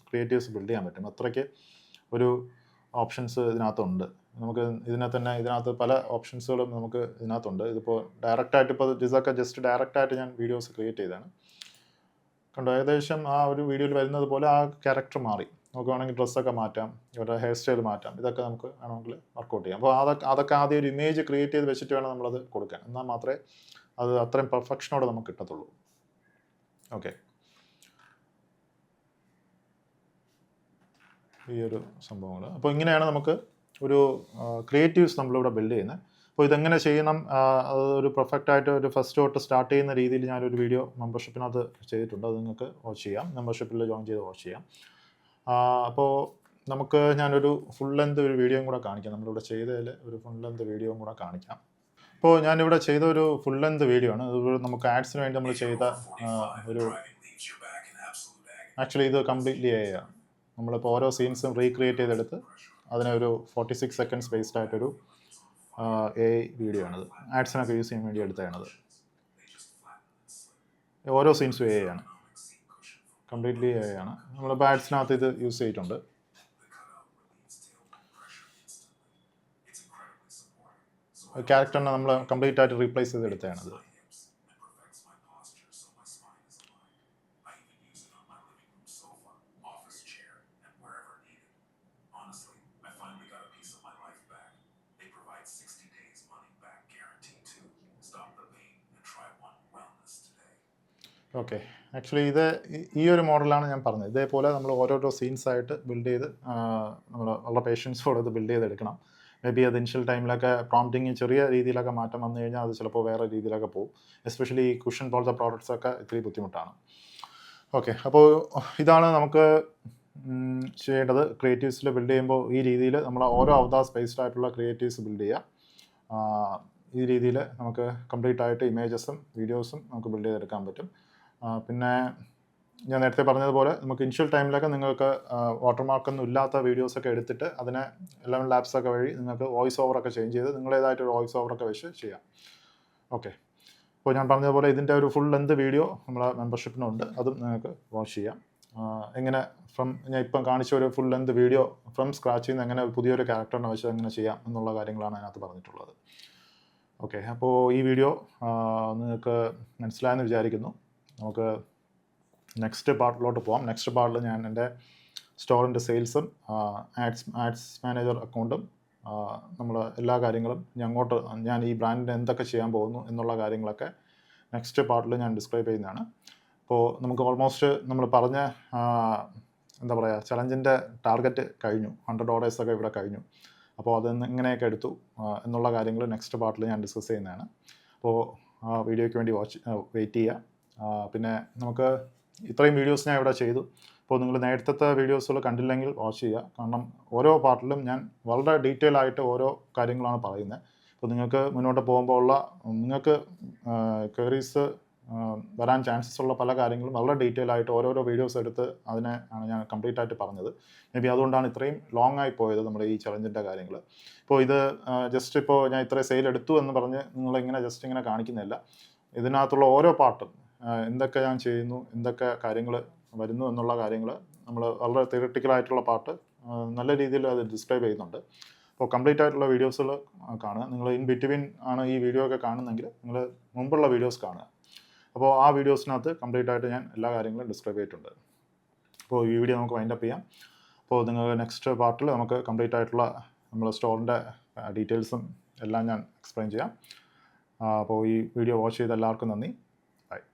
ക്രിയേറ്റീവ്സ് ബിൽഡ് ചെയ്യാൻ പറ്റും. അത്രയ്ക്ക് ഒരു ഓപ്ഷൻസ് ഇതിനകത്തുണ്ട്. നമുക്ക് ഇതിനകത്ത് പല ഓപ്ഷൻസുകളും നമുക്ക് ഇതിനകത്തുണ്ട്. ഇതിപ്പോൾ ഡയറക്റ്റായിട്ട് ഇപ്പോൾ ഇതൊക്കെ ജസ്റ്റ് ഡയറക്റ്റായിട്ട് ഞാൻ വീഡിയോസ് ക്രിയേറ്റ് ചെയ്തതാണ്. കണ്ടോ, ഏകദേശം ആ ഒരു വീഡിയോയിൽ വരുന്നത് പോലെ ആ ക്യാരക്ടർ മാറി. നമുക്ക് വേണമെങ്കിൽ ഡ്രസ്സൊക്കെ മാറ്റാം, ഇവരുടെ ഹെയർ സ്റ്റൈൽ മാറ്റാം. ഇതൊക്കെ നമുക്ക് വേണമെങ്കിൽ വർക്കൗട്ട് ചെയ്യാം. അപ്പോൾ അതൊക്കെ ആദ്യം ഒരു ഇമേജ് ക്രിയേറ്റ് ചെയ്ത് വെച്ചിട്ട് വേണം നമ്മളത് കൊടുക്കാൻ. എന്നാൽ മാത്രമേ അത് അത്രയും പെർഫെക്ഷനോടെ നമുക്ക് കിട്ടത്തുള്ളൂ. ഓക്കെ, ഈ ഒരു സംഭവങ്ങൾ. അപ്പോൾ ഇങ്ങനെയാണ് നമുക്ക് ഒരു ക്രിയേറ്റീവ്സ് നമ്മളിവിടെ ബിൽഡ് ചെയ്യുന്നത്. അപ്പോൾ ഇതെങ്ങനെ ചെയ്യണം, അതൊരു പെർഫെക്റ്റായിട്ട് ഒരു ഫസ്റ്റ് തൊട്ട് സ്റ്റാർട്ട് ചെയ്യുന്ന രീതിയിൽ ഞാനൊരു വീഡിയോ മെമ്പർഷിപ്പിനകത്ത് ചെയ്തിട്ടുണ്ട്. അത് നിങ്ങൾക്ക് വാച്ച് ചെയ്യാം, മെമ്പർഷിപ്പിൽ ജോയിൻ ചെയ്ത് വാച്ച് ചെയ്യാം. അപ്പോൾ നമുക്ക് ഞാനൊരു ഫുൾ ലെന്ത് ഒരു വീഡിയോയും കൂടെ കാണിക്കാം. നമ്മളിവിടെ ചെയ്തതിൽ ഒരു ഫുൾ ലെന്ത് വീഡിയോയും കൂടെ കാണിക്കാം. ഇപ്പോൾ ഞാനിവിടെ ചെയ്ത ഒരു ഫുൾ ലെന്ത് വീഡിയോ ആണ്. ഇത് നമുക്ക് ആഡ്സിന് വേണ്ടി നമ്മൾ ചെയ്ത ഒരു ആക്ച്വലി ഇത് കംപ്ലീറ്റ്ലി ആണ്. നമ്മളിപ്പോൾ ഓരോ സീൻസും റീക്രിയേറ്റ് ചെയ്തെടുത്ത് അതിനെ ഒരു 46 സെക്കൻഡ്സ് ബേസ്ഡ് ആയിട്ടൊരു വീഡിയോ ആണിത്. ആഡ്സിനൊക്കെ യൂസ് ചെയ്യാൻ വേണ്ടി എടുത്തതാണത്. ഓരോ സീൻസും ആണ്, കംപ്ലീറ്റ്ലി ആണ്. നമ്മളിപ്പോൾ ആഡ്സിനകത്ത് ഇത് യൂസ് ചെയ്തിട്ടുണ്ട്. ക്യാരക്ടറിനെ നമ്മൾ കംപ്ലീറ്റ് ആയിട്ട് റീപ്ലേസ് ചെയ്തെടുത്തതാണത്. ഓക്കെ, ആക്ച്വലി ഇത് ഈ ഒരു മോഡലാണ് ഞാൻ പറഞ്ഞത്. ഇതേപോലെ നമ്മൾ ഓരോരോ സീൻസായിട്ട് ബിൽഡ് ചെയ്ത് നമ്മൾ വളരെ പേഷ്യൻസോടെ ഇത് ബിൽഡ് ചെയ്തെടുക്കണം. മേ ബി അത് ഇനിഷ്യൽ ടൈമിലൊക്കെ പ്രോംപ്റ്റിങ് ചെറിയ രീതിയിലൊക്കെ മാറ്റം വന്നു കഴിഞ്ഞാൽ അത് ചിലപ്പോൾ വേറെ രീതിയിലൊക്കെ പോകും. എസ്പെഷ്യലി ഈ കുഷൻ പോലത്തെ പ്രോഡക്ട്സൊക്കെ ഇത്തിരി ബുദ്ധിമുട്ടാണ്. ഓക്കെ, അപ്പോൾ ഇതാണ് നമുക്ക് ചെയ്യേണ്ടത്. ക്രിയേറ്റീവ്സിൽ ബിൽഡ് ചെയ്യുമ്പോൾ ഈ രീതിയിൽ നമ്മൾ ഓരോ അവതാർ ബേസ്ഡ് ആയിട്ടുള്ള ക്രിയേറ്റീവ്സ് ബിൽഡ് ചെയ്യുക. ഈ രീതിയിൽ നമുക്ക് കംപ്ലീറ്റ് ആയിട്ട് ഇമേജസും വീഡിയോസും നമുക്ക് ബിൽഡ് ചെയ്തെടുക്കാൻ പറ്റും. പിന്നെ ഞാൻ നേരത്തെ പറഞ്ഞതുപോലെ നമുക്ക് ഇനിഷ്യൽ ടൈമിലൊക്കെ നിങ്ങൾക്ക് വാട്ടർമാർക്കൊന്നും ഇല്ലാത്ത വീഡിയോസൊക്കെ എടുത്തിട്ട് അതിനെ 11 ലാബ്സൊക്കെ വഴി നിങ്ങൾക്ക് വോയിസ് ഓവറൊക്കെ ചേഞ്ച് ചെയ്ത് നിങ്ങളേതായിട്ടൊരു വോയിസ് ഓവറൊക്കെ വെച്ച് ചെയ്യാം. ഓക്കെ, അപ്പോൾ ഞാൻ പറഞ്ഞതുപോലെ ഇതിൻ്റെ ഒരു ഫുൾ ലെന്ത് വീഡിയോ നമ്മളെ മെമ്പർഷിപ്പിനുണ്ട്, അതും നിങ്ങൾക്ക് വാച്ച് ചെയ്യാം. എങ്ങനെ ഞാൻ ഇപ്പം കാണിച്ച ഒരു ഫുൾ ലെന്ത് വീഡിയോ ഫ്രം സ്ക്രാച്ചിൽ നിന്ന് എങ്ങനെ പുതിയൊരു ക്യാരക്ടറിനെ വെച്ച് എങ്ങനെ ചെയ്യാം എന്നുള്ള കാര്യങ്ങളാണ് അതിനകത്ത് പറഞ്ഞിട്ടുള്ളത്. ഓക്കെ, അപ്പോൾ ഈ വീഡിയോ നിങ്ങൾക്ക് മനസ്സിലായെന്ന് വിചാരിക്കുന്നു. നമുക്ക് നെക്സ്റ്റ് പാർട്ടിലോട്ട് പോകാം. നെക്സ്റ്റ് പാർട്ടിൽ ഞാൻ എൻ്റെ സ്റ്റോറിൻ്റെ സെയിൽസും ആഡ്സ് മാനേജർ അക്കൗണ്ടും നമ്മൾ എല്ലാ കാര്യങ്ങളും ഞാൻ ഈ ബ്രാൻഡിന് എന്തൊക്കെ ചെയ്യാൻ പോകുന്നു എന്നുള്ള കാര്യങ്ങളൊക്കെ നെക്സ്റ്റ് പാർട്ടിൽ ഞാൻ ഡിസ്ക്രൈബ് ചെയ്യുന്നതാണ്. അപ്പോൾ നമുക്ക് ഓൾമോസ്റ്റ് നമ്മൾ പറഞ്ഞ എന്താ പറയുക ചലഞ്ചിൻ്റെ ടാർഗറ്റ് കഴിഞ്ഞു. 100 ഓർഡേഴ്സൊക്കെ ഇവിടെ കഴിഞ്ഞു. അപ്പോൾ അത് എങ്ങനെയൊക്കെ എടുത്തു എന്നുള്ള കാര്യങ്ങൾ നെക്സ്റ്റ് പാർട്ടിൽ ഞാൻ ഡിസ്കസ് ചെയ്യുന്നതാണ്. അപ്പോൾ ആ വീഡിയോയ്ക്ക് വേണ്ടി വെയിറ്റ് ചെയ്യുക. പിന്നെ നമുക്ക് ഇത്രയും വീഡിയോസ് ഞാൻ ഇവിടെ ചെയ്തു. അപ്പോൾ നിങ്ങൾ നേരത്തെ വീഡിയോസുകൾ കണ്ടില്ലെങ്കിൽ വാച്ച് ചെയ്യുക. കാരണം ഓരോ പാർട്ടിലും ഞാൻ വളരെ ഡീറ്റെയിൽ ആയിട്ട് ഓരോ കാര്യങ്ങളാണ് പറയുന്നത്. അപ്പോൾ നിങ്ങൾക്ക് മുന്നോട്ട് പോകുമ്പോൾ നിങ്ങൾക്ക് ക്വയറീസ് വരാൻ ചാൻസസ് ഉള്ള പല കാര്യങ്ങളും വളരെ ഡീറ്റെയിൽ ആയിട്ട് ഓരോരോ വീഡിയോസ് എടുത്ത് അതിനെ ആണ് ഞാൻ കംപ്ലീറ്റ് ആയിട്ട് പറഞ്ഞത്. മേ ബി അതുകൊണ്ടാണ് ഇത്രയും ലോങ് ആയി പോയത് നമ്മുടെ ഈ ചലഞ്ചിൻ്റെ കാര്യങ്ങൾ. ഇപ്പോൾ ഇത് ജസ്റ്റ് ഇപ്പോൾ ഞാൻ ഇത്രയും സെയിൽ എടുത്തു എന്ന് പറഞ്ഞ് നിങ്ങളിങ്ങനെ ജസ്റ്റ് ഇങ്ങനെ കാണിക്കുന്നില്ല. ഇതിനകത്തുള്ള ഓരോ പാർട്ടും എന്തൊക്കെ ഞാൻ ചെയ്യുന്നു, എന്തൊക്കെ കാര്യങ്ങൾ വരുന്നു എന്നുള്ള കാര്യങ്ങൾ നമ്മൾ വളരെ തിയററ്റിക്കലായിട്ടുള്ള പാർട്ട് നല്ല രീതിയിൽ അത് ഡിസ്ക്രൈബ് ചെയ്യുന്നുണ്ട്. അപ്പോൾ കംപ്ലീറ്റ് ആയിട്ടുള്ള വീഡിയോസുകൾ കാണുക. നിങ്ങൾ ഇൻ ബിറ്റ്വീൻ ആണ് ഈ വീഡിയോ ഒക്കെ കാണുന്നെങ്കിൽ നിങ്ങൾ മുമ്പുള്ള വീഡിയോസ് കാണുക. അപ്പോൾ ആ വീഡിയോസിനകത്ത് കംപ്ലീറ്റ് ആയിട്ട് ഞാൻ എല്ലാ കാര്യങ്ങളും ഡിസ്ക്രൈബ് ചെയ്തിട്ടുണ്ട്. അപ്പോൾ ഈ വീഡിയോ നമുക്ക് വൈൻഡപ്പ് ചെയ്യാം. അപ്പോൾ നിങ്ങൾ നെക്സ്റ്റ് പാർട്ടിൽ നമുക്ക് കംപ്ലീറ്റ് ആയിട്ടുള്ള നമ്മൾ സ്റ്റോറിൻ്റെ ഡീറ്റെയിൽസും എല്ലാം ഞാൻ എക്സ്പ്ലെയിൻ ചെയ്യാം. അപ്പോൾ ഈ വീഡിയോ വാച്ച് ചെയ്ത എല്ലാവർക്കും നന്ദി.